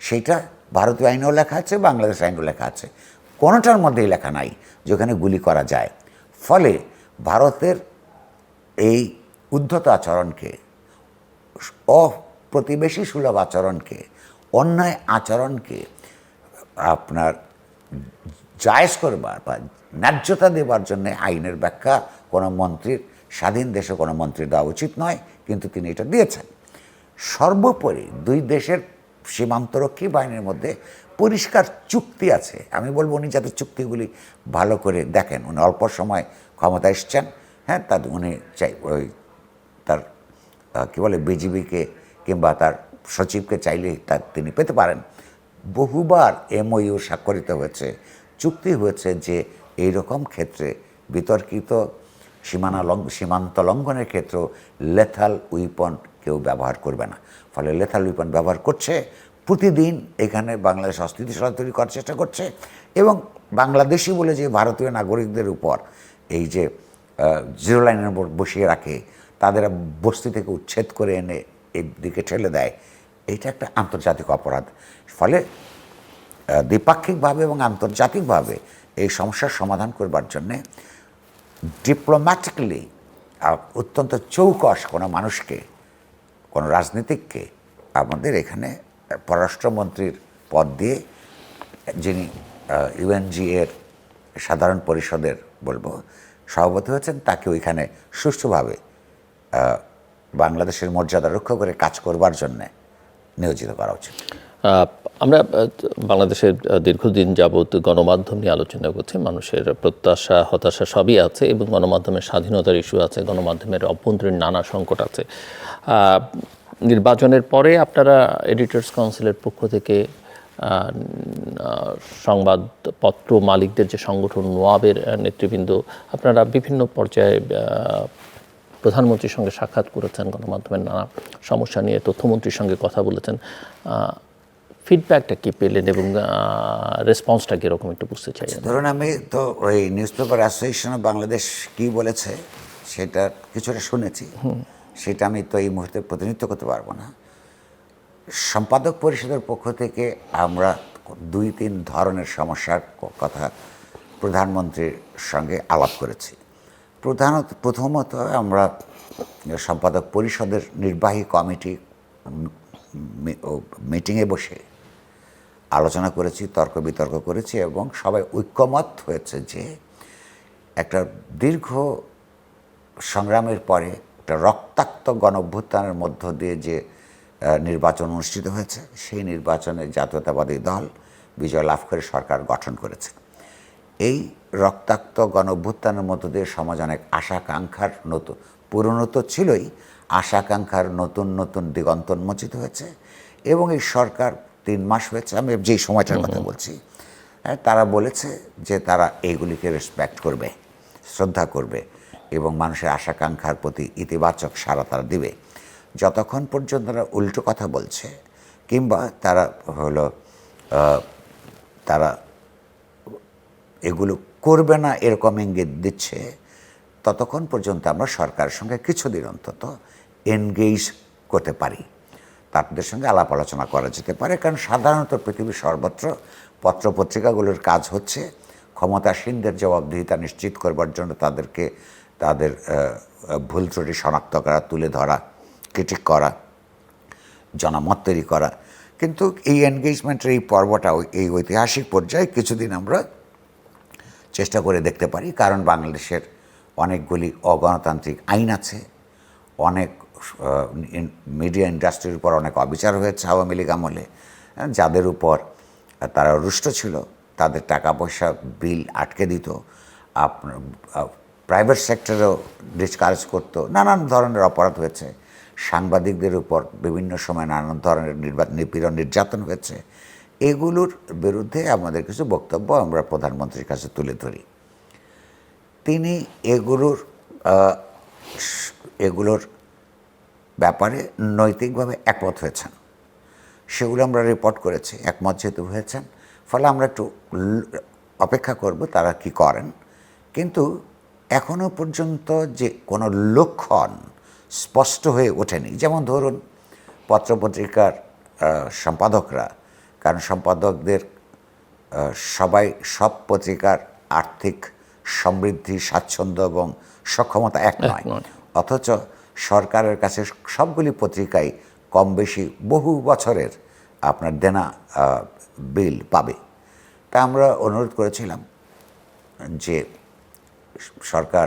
B: সেইটা ভারতীয় আইনেও লেখা আছে, বাংলাদেশ আইনেও লেখা আছে। কোনোটার মধ্যেই লেখা নাই যেখানে গুলি করা যায়। ফলে ভারতের এই উদ্ধত আচরণকে, অপ্রতিবেশী সুলভ আচরণকে, অন্যায় আচরণকে আপনার জায়েজ করবার বা ন্যায্যতা দেবার জন্য আইনের ব্যাখ্যা কোনো মন্ত্রীর, স্বাধীন দেশে কোনো মন্ত্রীর দেওয়া উচিত নয়, কিন্তু তিনি এটা দিয়েছেন। সর্বোপরি দুই দেশের সীমান্তরক্ষী বাহিনীর মধ্যে পরিষ্কার চুক্তি আছে। আমি বলবো উনি যাতে চুক্তিগুলি ভালো করে দেখেন। উনি অল্প সময় ক্ষমতা এসছেন, হ্যাঁ, উনি তার কী বলে বিজিবিকে কিংবা তার সচিবকে চাইলে তিনি পেতে পারেন। বহুবার এমওইউ স্বাক্ষরিত হয়েছে, চুক্তি হয়েছে যে এই রকম ক্ষেত্রে বিতর্কিত সীমান্ত লঙ্ঘনের ক্ষেত্রেও লেথাল উইপন কেউ ব্যবহার করবে না। ফলে লেথাল উইপন ব্যবহার করছে, প্রতিদিন এখানে বাংলাদেশ অস্থিতিশীলতা তৈরি করার চেষ্টা করছে। এবং বাংলাদেশি বলে যে ভারতীয় নাগরিকদের উপর এই যে জিরো লাইনের উপর বসিয়ে রাখে, তাদের বস্তি থেকে উচ্ছেদ করে এনে এই দিকে ঠেলে দেয়, এইটা একটা আন্তর্জাতিক অপরাধ। ফলে দ্বিপাক্ষিকভাবে এবং আন্তর্জাতিকভাবে এই সমস্যার সমাধান করবার জন্যে ডিপ্লোম্যাটিক্যালি অত্যন্ত চৌকস কোনো মানুষকে, কোনো রাজনীতিককে আমাদের এখানে পররাষ্ট্রমন্ত্রীর পদ দিয়ে, যিনি ইউএনজি এর সাধারণ পরিষদের বলবো সভাপতি হয়েছেন, তাকে ওইখানে সুষ্ঠুভাবে বাংলাদেশের মর্যাদা রক্ষা করে কাজ করবার জন্যে নিয়োজিত করা উচিত।
A: আমরা বাংলাদেশের দীর্ঘদিন যাবৎ গণমাধ্যম নিয়ে আলোচনা করছি। মানুষের প্রত্যাশা, হতাশা সবই আছে এবং গণমাধ্যমের স্বাধীনতার ইস্যু আছে, গণমাধ্যমের অভ্যন্তরীণ নানা সংকট আছে। নির্বাচনের পরে আপনারা এডিটর্স কাউন্সিলের পক্ষ থেকে সংবাদপত্র মালিকদের যে সংগঠন নোয়াবের নেতৃবৃন্দ, আপনারা বিভিন্ন পর্যায়ে প্রধানমন্ত্রীর সঙ্গে সাক্ষাৎ করেছেন, গণমাধ্যমের নানা সমস্যা নিয়ে তথ্যমন্ত্রীর সঙ্গে কথা বলেছেন। ফিডব্যাকটা কী পেলেন এবং রেসপন্সটা কীরকম একটু বুঝতে চাই।
B: ধরুন, আমি তো ওই news paper association of Bangladesh কী বলেছে সেটা কিছুটা শুনেছি, সেটা আমি তো এই মুহূর্তে প্রতিনিধিত্ব করতে পারবো না। সম্পাদক পরিষদের পক্ষ থেকে আমরা 2-3 ধরনের সমস্যার কথা প্রধানমন্ত্রীর সঙ্গে আলাপ করেছি। প্রথমত আমরা সম্পাদক পরিষদের নির্বাহী কমিটি মিটিংয়ে বসে আলোচনা করেছি, তর্ক বিতর্ক করেছি এবং সবাই ঐক্যমত হয়েছে যে একটা দীর্ঘ সংগ্রামের পরে একটা রক্তাক্ত গণঅভ্যুত্থানের মধ্য দিয়ে যে নির্বাচন অনুষ্ঠিত হয়েছে, সেই নির্বাচনে জাতীয়তাবাদী দল বিজয় লাভ করে সরকার গঠন করেছে। এই রক্তাক্ত গণঅভ্যুত্থানের মধ্য দিয়ে সমাজ অনেক আশাকাঙ্ক্ষার পুরনো তো ছিলই, আশাকাঙ্ক্ষার নতুন নতুন দিগন্ত উন্মোচিত হয়েছে। এবং এই সরকার 3 মাস হয়েছে, আমি যেই সময়টার কথা বলছি, তারা বলেছে যে তারা এইগুলিকে রেসপেক্ট করবে, শ্রদ্ধা করবে এবং মানুষের আশাকাঙ্ক্ষার প্রতি ইতিবাচক সাড়া তারা দিবে। যতক্ষণ পর্যন্ত তারা উল্টো কথা বলছে কিংবা তারা এগুলো করবে না এরকম ইঙ্গিত দিচ্ছে, ততক্ষণ পর্যন্ত আমরা সরকারের সঙ্গে কিছুদিন অন্তত এনগেজ করতে পারি, তাদের সঙ্গে আলাপ আলোচনা করা যেতে পারে। কারণ সাধারণত পৃথিবীর সর্বত্র পত্রপত্রিকাগুলোর কাজ হচ্ছে ক্ষমতাসীনদের জবাবদিহিতা নিশ্চিত করবার জন্য তাদেরকে তাদের ভুল ত্রুটি শনাক্ত করা, তুলে ধরা, ক্রিটিক করা, জনমত তৈরি করা। কিন্তু এই এনগেজমেন্টের এই পর্বটা এই ঐতিহাসিক পর্যায়ে কিছুদিন আমরা চেষ্টা করে দেখতে পারি। কারণ বাংলাদেশের অনেকগুলি অগণতান্ত্রিক আইন আছে, অনেক মিডিয়া ইন্ডাস্ট্রির উপর অনেক অবিচার হয়েছে আওয়ামী লীগ আমলে, যাদের উপর তারা রুষ্ট ছিল, তাদের টাকা পয়সা বিল আটকে দিত, আপনার প্রাইভেট সেক্টরেও ডিসকারেজ করতো, নানান ধরনের অপরাধ হয়েছে, সাংবাদিকদের উপর বিভিন্ন সময় নানান ধরনের নিপীড়ন নির্যাতন হয়েছে। এগুলোর বিরুদ্ধে আমাদের কিছু বক্তব্য আমরা প্রধানমন্ত্রীর কাছে তুলে ধরি। তিনি এগুলোর ব্যাপারে নৈতিকভাবে একমত হয়েছেন, সেগুলো আমরা রিপোর্ট করেছি। একমত যেহেতু হয়েছেন, ফলে আমরা একটু অপেক্ষা করব তারা কি করেন। কিন্তু এখনও পর্যন্ত যে কোনো লক্ষণ স্পষ্ট হয়ে ওঠেনি। যেমন ধরুন পত্রপত্রিকার সম্পাদকরা, কারণ সম্পাদকদের সবাই সব পত্রিকার আর্থিক সমৃদ্ধি, স্বাচ্ছন্দ্য এবং সক্ষমতা এক নয়, অথচ সরকারের কাছে সবগুলি পত্রিকাই কম বেশি বহু বছরের আপনার দেনা বিল পাবে। তা আমরা অনুরোধ করেছিলাম যে সরকার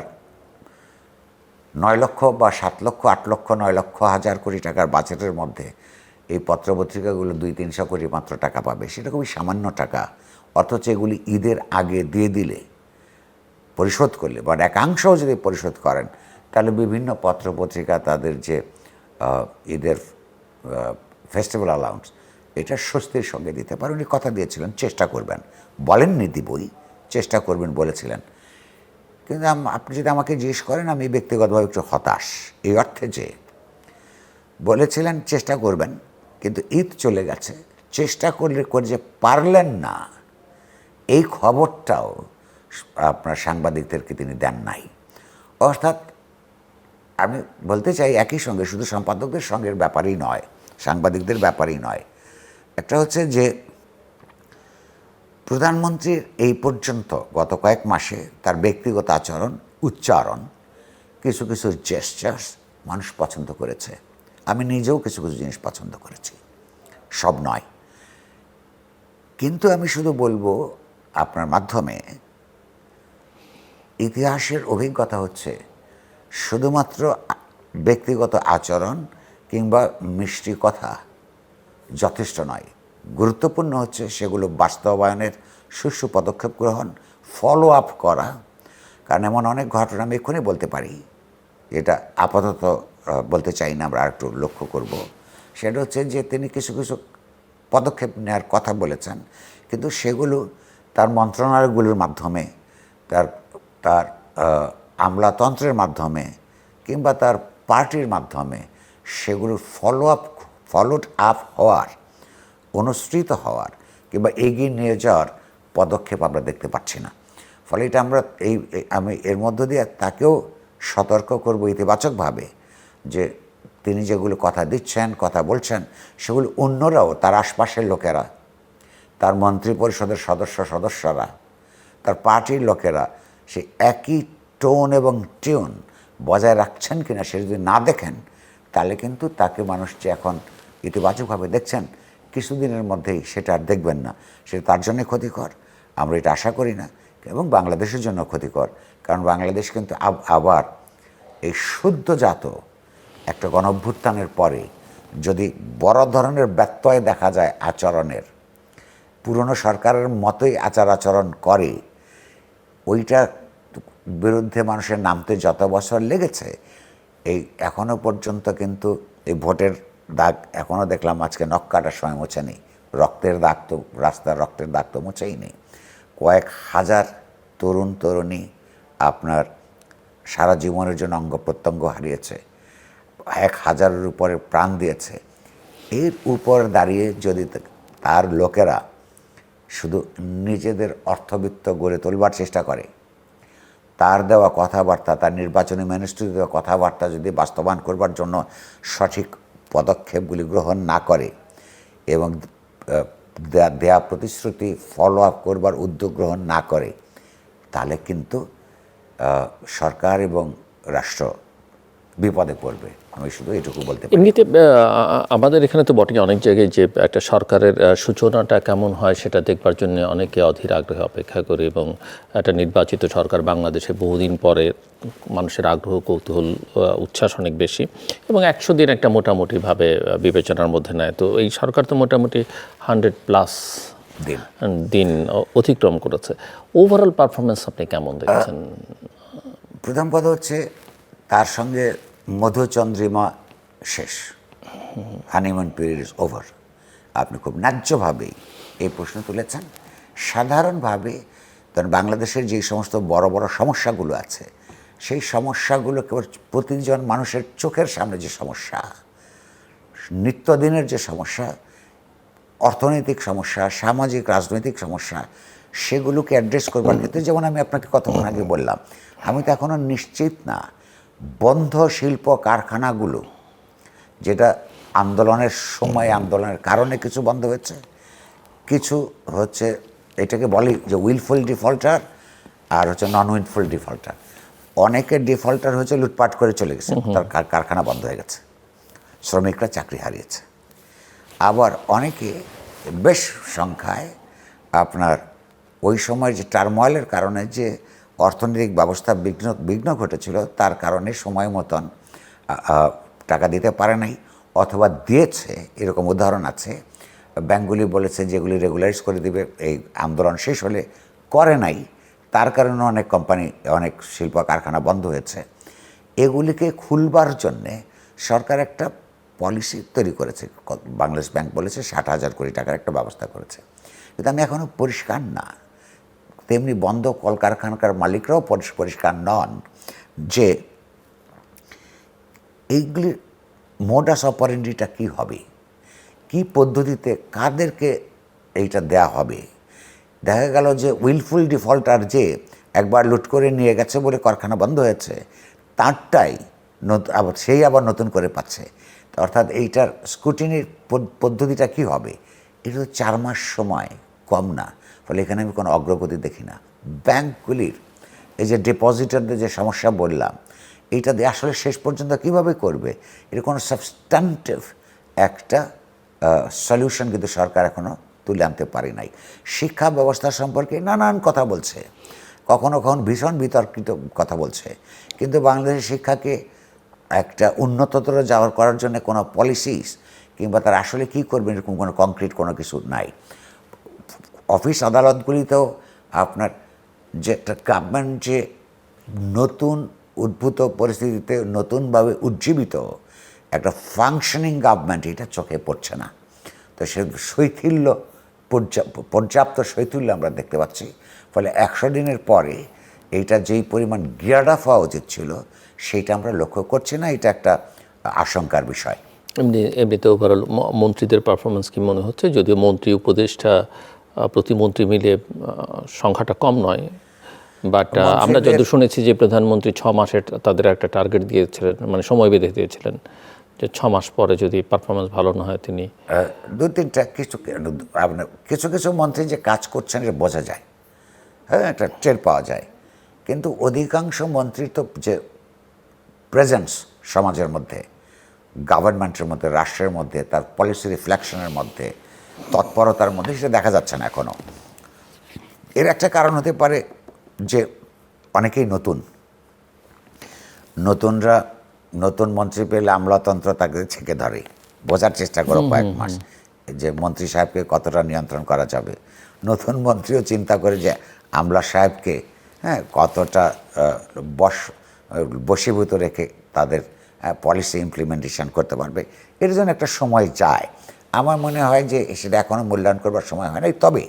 B: 9 লক্ষ বা 7 লক্ষ, 8 লক্ষ, 9 লক্ষ, 1000 কোটি টাকার বাজেটের মধ্যে এই পত্রপত্রিকাগুলো 200-300 কোটি মাত্র টাকা পাবে। সেটা খুবই সামান্য টাকা, অথচ এগুলি ঈদের আগে দিয়ে দিলে, পরিশোধ করলে বা একাংশও যদি পরিশোধ করেন, তাহলে বিভিন্ন পত্রপত্রিকা তাদের যে ঈদের ফেস্টিভ্যাল অ্যালাউন্স, এটা স্বস্তির সঙ্গে দিতে পারেন। উনি কথা দিয়েছিলেন চেষ্টা করবেন, বলেননি দিবই, চেষ্টা করবেন বলেছিলেন। কিন্তু আপনি যদি আমাকে জিজ্ঞেস করেন, আমি ব্যক্তিগতভাবে একটু হতাশ, এই অর্থে যে বলেছিলেন চেষ্টা করবেন, কিন্তু ঈদ চলে গেছে, চেষ্টা করলে করে যে পারলেন না, এই খবরটাও আপনার সাংবাদিকদেরকে তিনি দেন নাই। অর্থাৎ আমি বলতে চাই একই সঙ্গে শুধু সম্পাদকদের সঙ্গে ব্যাপারই নয়, সাংবাদিকদের ব্যাপারই নয়, একটা হচ্ছে যে প্রধানমন্ত্রীর এই পর্যন্ত গত কয়েক মাসে তার ব্যক্তিগত আচরণ, উচ্চারণ, কিছু কিছু জেস্চার্স মানুষ পছন্দ করেছে। আমি নিজেও কিছু কিছু জিনিস পছন্দ করেছি, সব নয়। কিন্তু আমি শুধু বলবো আপনার মাধ্যমে, ইতিহাসের অভিজ্ঞতা হচ্ছে শুধুমাত্র ব্যক্তিগত আচরণ কিংবা মিষ্টি কথা যথেষ্ট নয়। গুরুত্বপূর্ণ হচ্ছে সেগুলো বাস্তবায়নের সুষ্ঠু পদক্ষেপ গ্রহণ, ফলো আপ করা। কারণ এমন অনেক ঘটনা আমি এক্ষুনি বলতে পারি, এটা আপাতত বলতে চাই না, আমরা একটু লক্ষ্য করব। সেটা হচ্ছে যে তিনি কিছু কিছু পদক্ষেপ নেওয়ার কথা বলেছেন, কিন্তু সেগুলো তার মন্ত্রণালয়গুলোর মাধ্যমে, তার আমলাতন্ত্রের মাধ্যমে কিংবা তার পার্টির মাধ্যমে সেগুলো ফলোড আপ হওয়ার, অনুসৃত হওয়ার কিংবা এগিয়ে নিয়ে যাওয়ার পদক্ষেপ আমরা দেখতে পাচ্ছি না। ফলে এটা আমি এর মধ্য দিয়ে তাকেও সতর্ক করব ইতিবাচকভাবে, যে তিনি যেগুলো কথা দিচ্ছেন, কথা বলছেন, সেগুলো অন্যরাও, তার আশপাশের লোকেরা, তার মন্ত্রী পরিষদের সদস্যরা, তার পার্টির লোকেরা সে একই টোন এবং টিউন বজায় রাখছেন কিনা সে যদি না দেখেন, তাহলে কিন্তু তাকে মানুষ যে এখন ইতিবাচকভাবে দেখছেন, কিছুদিনের মধ্যেই সেটা আর দেখবেন না। সেটা তার জন্য ক্ষতিকর, আমরা এটা আশা করি না, এবং বাংলাদেশের জন্য ক্ষতিকর। কারণ বাংলাদেশ কিন্তু আবার এই সদ্যজাত একটা গণঅভ্যুত্থানের পরে যদি বড় ধরনের ব্যত্যয় দেখা যায় আচরণের, পুরনো সরকারের মতোই আচরণ করে, ওইটা বিরুদ্ধে মানুষের নামতে যত বছর লেগেছে, এই এখনও পর্যন্ত কিন্তু এই ভোটের দাগ এখনও দেখলাম আজকে নখ কাটার সময় মোছেনি, রক্তের দাগ তো, রাস্তার রক্তের দাগ তো মোছেই নেই। কয়েক হাজার তরুণ তরুণী আপনার সারা জীবনের জন্য অঙ্গ প্রত্যঙ্গ হারিয়েছে, 1000-এর উপরে প্রাণ দিয়েছে। এর উপর দাঁড়িয়ে যদি তার লোকেরা শুধু নিজেদের অর্থবিত্ত গড়ে তোলবার চেষ্টা করে, তার দেওয়া কথাবার্তা, তার নির্বাচনী ম্যানিফেস্টোতে দেওয়া কথাবার্তা যদি বাস্তবায়ন করবার জন্য সঠিক পদক্ষেপগুলি গ্রহণ না করে এবং দেয়া প্রতিশ্রুতি ফলো আপ করবার উদ্যোগ গ্রহণ না করে, তাহলে কিন্তু সরকার এবং রাষ্ট্র বিপদে পড়বে। আমি শুধু এটুকু বলতে পারি।
A: এমনিতে আমাদের এখানে তো বটে অনেক জায়গায় যে একটা সরকারের সূচনাটা কেমন হয় সেটা দেখবার জন্য অনেকে অধীর আগ্রহে অপেক্ষা করে, এবং একটা নির্বাচিত সরকার বাংলাদেশে বহুদিন পরে মানুষের আগ্রহ, কৌতূহল, উচ্ছ্বাস অনেক বেশি, এবং 100 দিন একটা মোটামুটিভাবে বিবেচনার মধ্যে নেয়। তো এই সরকার তো মোটামুটি 100+ দিন অতিক্রম করেছে। ওভারঅল পারফরমেন্স আপনি কেমন দেখছেন?
B: প্রথম কথা হচ্ছে, তার সঙ্গে মধুচন্দ্রিমা শেষ, হানিমুন পিরিয়ড ইজ ওভার। আপনি খুব ন্যায্যভাবেই এই প্রশ্ন তুলেছেন। সাধারণভাবে ধরেন বাংলাদেশের যে সমস্ত বড় বড় সমস্যাগুলো আছে, সেই সমস্যাগুলো কেবল প্রতিজন মানুষের চোখের সামনে যে সমস্যা, নিত্যদিনের যে সমস্যা, অর্থনৈতিক সমস্যা, সামাজিক রাজনৈতিক সমস্যা, সেগুলোকে অ্যাড্রেস করবার ক্ষেত্রে, যেমন আমি আপনাকে কতক্ষণ আগে বললাম, আমি তো এখনও নিশ্চিত না বন্ধ শিল্প কারখানাগুলো, যেটা আন্দোলনের সময় আন্দোলনের কারণে কিছু বন্ধ হয়েছে, কিছু হচ্ছে এটাকে বলি যে উইলফুল ডিফল্টার, আর হচ্ছে নন উইলফুল ডিফল্টার। অনেকের ডিফল্টার হচ্ছে লুটপাট করে চলে গেছে, তার কারখানা বন্ধ হয়ে গেছে, শ্রমিকরা চাকরি হারিয়েছে। আবার অনেকে বেশ সংখ্যায় আপনার ওই সময় যে টার্ময়েলের কারণে যে অর্থনৈতিক ব্যবস্থা বিঘ্ন ঘটেছিল, তার কারণে সময় মতন টাকা দিতে পারে নাই, অথবা দিয়েছে, এরকম উদাহরণ আছে। ব্যাঙ্কগুলি বলেছে যেগুলি রেগুলারাইজ করে দিবে এই আন্দোলন শেষ হলে, করে নাই, তার কারণে অনেক কোম্পানি, অনেক শিল্প কারখানা বন্ধ হয়েছে। এগুলিকে খুলবার জন্যে সরকার একটা পলিসি তৈরি করেছে। বাংলাদেশ ব্যাংক বলেছে 60,000 কোটি টাকার একটা ব্যবস্থা করেছে, কিন্তু আমি এখনও পরিষ্কার না। তেমনি বন্ধ কলকারখানার মালিকরাও পরিষ্কার নন যে এইগুলির মোডাস অপারেন্ডিটা কী হবে, কি পদ্ধতিতে কাদেরকে এইটা দেয়া হবে। দেখা গেল যে উইলফুল ডিফল্টার যে একবার লুট করে নিয়ে গেছে বলে কারখানা বন্ধ হয়েছে, তারটাই আবার সেই আবার নতুন করে পাচ্ছে। অর্থাৎ এইটার স্ক্রুটিনির পদ্ধতিটা কি হবে, এটা তো 4 মাস সময়, কম না। ফলে এখানে আমি কোনো অগ্রগতি দেখি না। ব্যাংকগুলির এই যে ডিপোজিটারদের যে সমস্যা বললাম, এইটা দিয়ে আসলে শেষ পর্যন্ত কীভাবে করবে, এর কোনো সাবস্ট্যান্টিভ একটা সলিউশন কিন্তু সরকার এখনও তুলে আনতে পারে নাই। শিক্ষা ব্যবস্থা সম্পর্কে নানান কথা বলছে, কখনো কখনো ভীষণ বিতর্কিত কথা বলছে, কিন্তু বাংলাদেশের শিক্ষাকে একটা উন্নততর করার জন্য কোনো পলিসিস কিংবা তারা আসলে কী করবেন এরকম কোনো কংক্রিট কোনো কিছু নাই। অফিস আদালতগুলিতেও আপনার যে একটা গভর্নমেন্ট যে নতুন উদ্ভূত পরিস্থিতিতে নতুনভাবে উজ্জীবিত একটা ফাংশনিং গভর্নমেন্ট, এটা চোখে পড়ছে না। তো সে শৈথিল্য, পর্যাপ্ত শৈথিল্য আমরা দেখতে পাচ্ছি। ফলে 100 দিনের পরে এইটা যেই পরিমাণ গিয়ার্ড আপ হওয়া উচিত ছিল, সেইটা আমরা লক্ষ্য করছি না। এটা একটা আশঙ্কার বিষয়।
A: এমনিতে ওভারঅল মন্ত্রীদের পারফরমেন্স কি মনে হচ্ছে? যদিও মন্ত্রী উপদেষ্টা প্রতিমন্ত্রী মিলে সংখ্যাটা কম নয়, বাট আমরা যতদূর শুনেছি যে প্রধানমন্ত্রী 6 মাসের তাদের একটা টার্গেট দিয়েছিলেন, মানে সময় বেঁধে দিয়েছিলেন যে 6 মাস পরে যদি পারফরমেন্স ভালো না হয় তিনি
B: 2-3টা কিছু কিছু মন্ত্রী যে কাজ করছেন এটা বোঝা যায়, হ্যাঁ, একটা টের পাওয়া যায়। কিন্তু অধিকাংশ মন্ত্রী তো যে প্রেজেন্স সমাজের মধ্যে, গভর্নমেন্টের মধ্যে, রাষ্ট্রের মধ্যে, তার পলিসি রিফ্লেকশনের মধ্যে, তৎপরতার মধ্যে, সেটা দেখা যাচ্ছে না এখনও। এর একটা কারণ হতে পারে যে অনেকেই নতুনরা নতুন মন্ত্রী পেলে আমলাতন্ত্র তাকে ছেঁকে ধরে। বোঝার চেষ্টা করো কয়েক মাস যে মন্ত্রী সাহেবকে কতটা নিয়ন্ত্রণ করা যাবে। নতুন মন্ত্রীও চিন্তা করে যে আমলা সাহেবকে কতটা বশীভূত রেখে তাদের পলিসি ইমপ্লিমেন্টেশন করতে পারবে। এর জন্য একটা সময় যায়। আমার মনে হয় যে সেটা এখনও মূল্যায়ন করবার সময় হয় নাই। তবে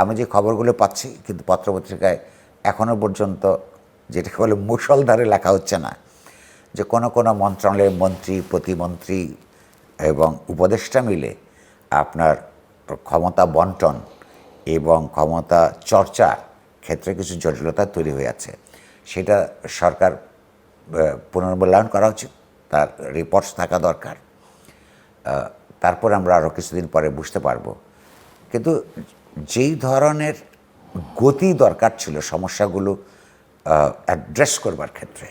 B: আমি যে খবরগুলো পাচ্ছি, কিন্তু পত্রপত্রিকায় এখনও পর্যন্ত যেটাকে বলে মুষলধারে লেখা হচ্ছে না, যে কোনো কোনো মন্ত্রণালয়ের মন্ত্রী, প্রতিমন্ত্রী এবং উপদেষ্টা মিলে আপনার ক্ষমতা বন্টন এবং ক্ষমতা চর্চার ক্ষেত্রে কিছু জটিলতা তৈরি হয়ে আছে। সেটা সরকার পুনর্মূল্যায়ন করা উচিত, তার রিপোর্টস থাকা দরকার। তারপর আমরা আরও কিছুদিন পরে বুঝতে পারবো। কিন্তু যেই ধরনের গতি দরকার ছিল সমস্যাগুলো অ্যাড্রেস করবার ক্ষেত্রে,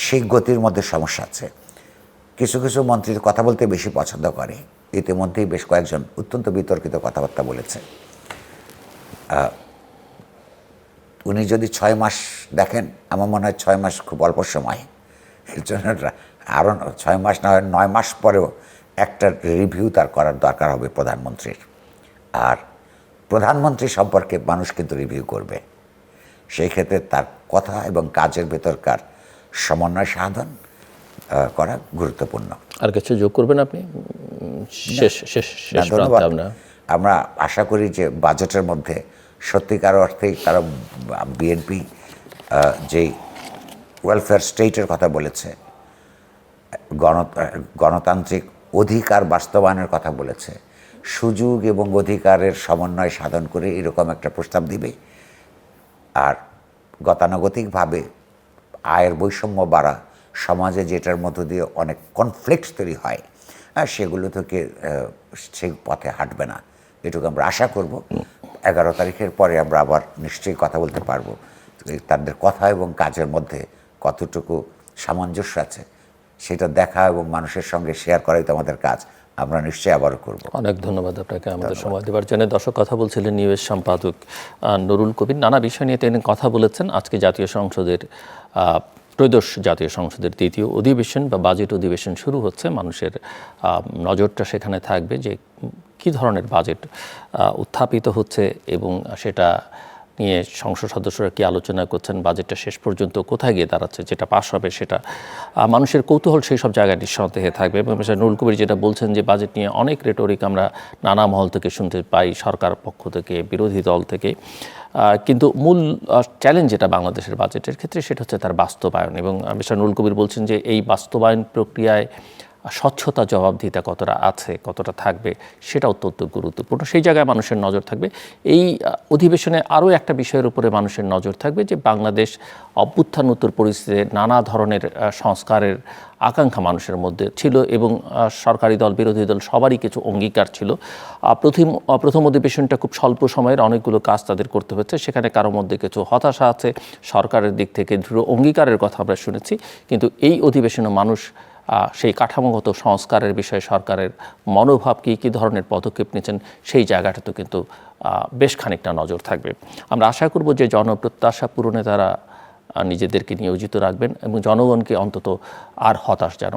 B: সেই গতির মধ্যে সমস্যা আছে। কিছু কিছু মন্ত্রী কথা বলতে বেশি পছন্দ করে, ইতিমধ্যেই বেশ কয়েকজন অত্যন্ত বিতর্কিত কথাবার্তা বলেছে। উনি যদি 6 মাস দেখেন, আমার মনে হয় 6 মাস খুব অল্প সময়। এর জন্য আরও 6 মাস না হয় 9 মাস পরেও একটা রিভিউ তার করার দরকার হবে প্রধানমন্ত্রীর। আর প্রধানমন্ত্রী সম্পর্কে মানুষ কিন্তু রিভিউ করবে, সেই ক্ষেত্রে তার কথা এবং কাজের ভেতরকার সমন্বয় সাধন করা গুরুত্বপূর্ণ।
A: আর কিছু যোগ করবেন আপনি? শেষ
B: ধন্যবাদ।
A: আমরা
B: আমরা আশা করি যে বাজেটের মধ্যে সত্যিকার অর্থেই কারণ বিএনপি যেই ওয়েলফেয়ার স্টেটের কথা বলেছে, গণতান্ত্রিক অধিকার বাস্তবায়নের কথা বলেছে, সুযোগ এবং অধিকারের সমন্বয় সাধন করে এরকম একটা প্রস্তাব দিবে। আর গতানুগতিকভাবে আয়ের বৈষম্য বাড়া, সমাজে যেটার মধ্য দিয়ে অনেক কনফ্লিক্ট তৈরি হয়, সেগুলো থেকে সেই পথে হাঁটবে না, এটুকু আমরা আশা করব। 11 তারিখের পরে আমরা আবার নিশ্চয়ই কথা বলতে পারবো তাদের কথা এবং কাজের মধ্যে কতটুকু সামঞ্জস্য আছে, সেটা দেখা এবং মানুষের সঙ্গে শেয়ার করাই তো আমাদের কাজ। আমরা নিশ্চয়ই আবারও করব।
A: অনেক ধন্যবাদ আপনাকে আমাদের সময় দেওয়ার জন্য। দর্শক, কথা বলছিলেন নিউজ সম্পাদক নুরুল কবির। নানা বিষয় নিয়ে তিনি কথা বলেছেন। আজকে জাতীয় সংসদের ত্রয়োদশ জাতীয় সংসদের দ্বিতীয় অধিবেশন বা বাজেট অধিবেশন শুরু হচ্ছে। মানুষের নজরটা সেখানে থাকবে যে কী ধরনের বাজেট উত্থাপিত হচ্ছে এবং সেটা নিয়ে সংসদ সদস্যরা কি আলোচনা করছেন, বাজেটটা শেষ পর্যন্ত কোথায় গিয়ে দাঁড়াচ্ছে, যেটা পাস হবে সেটা মানুষের কৌতূহল সেই সব জায়গায় নিঃসন্দেহে থাকবে। এবং নুরুল কবির যেটা বলছেন যে বাজেট নিয়ে অনেক রেটরিক আমরা নানা মহল থেকে শুনতে পাই, সরকার পক্ষ থেকে, বিরোধী দল থেকে, কিন্তু মূল চ্যালেঞ্জ যেটা বাংলাদেশের বাজেটের ক্ষেত্রে সেটা হচ্ছে তার বাস্তবায়ন। এবং মিস্টার নুরুল কবির বলছেন যে এই বাস্তবায়ন প্রক্রিয়ায় স্বচ্ছতা, জবাবদিহিতা কতটা আছে, কতটা থাকবে, সেটা অত্যন্ত গুরুত্বপূর্ণ। সেই জায়গায় মানুষের নজর থাকবে। এই অধিবেশনে আরও একটা বিষয়ের উপরে মানুষের নজর থাকবে যে বাংলাদেশ অভ্যুত্থানোত্তর পরিস্থিতিতে নানা ধরনের সংস্কারের আকাঙ্ক্ষা মানুষের মধ্যে ছিল এবং সরকারি দল, বিরোধী দল সবারই কিছু অঙ্গীকার ছিল। প্রথম অধিবেশনটা খুব স্বল্প সময়ের অনেকগুলো কাজ তাদের করতে হচ্ছে, সেখানে কারো মধ্যে কিছু হতাশা আছে, সরকারের দিক থেকে দৃঢ় অঙ্গীকারের কথা আমরা শুনেছি। কিন্তু এই অধিবেশনে মানুষ সেই কাঠামোগত সংস্কারের বিষয়ে সরকারের মনোভাব কী ধরনের পদক্ষেপ নিচ্ছেন, সেই জায়গাটাতে কিন্তু বেশ খানিকটা নজর থাকবে। আমরা আশা করব যে জনপ্রত্যাশা পূরণে তারা নিজেদেরকে নিয়োজিত রাখবেন এবং জনগণকে অন্তত আর হতাশ যেন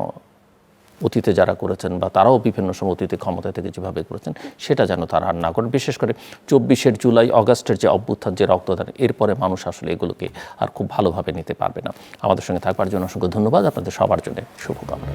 A: অতীতে যারা করেছেন বা তারাও বিভিন্ন সময় অতীতে ক্ষমতা থেকে যেভাবে করেছেন সেটা যেন তারা আর না করেন। বিশেষ করে 24 জুলাই অগাস্টের যে অভ্যুত্থান, যে রক্তদান, এরপরে মানুষ আসলে এগুলোকে আর খুব ভালোভাবে নিতে পারবে না। আমাদের সঙ্গে থাকবার জন্য অসংখ্য ধন্যবাদ। আপনাদের সবার জন্য শুভকামনা।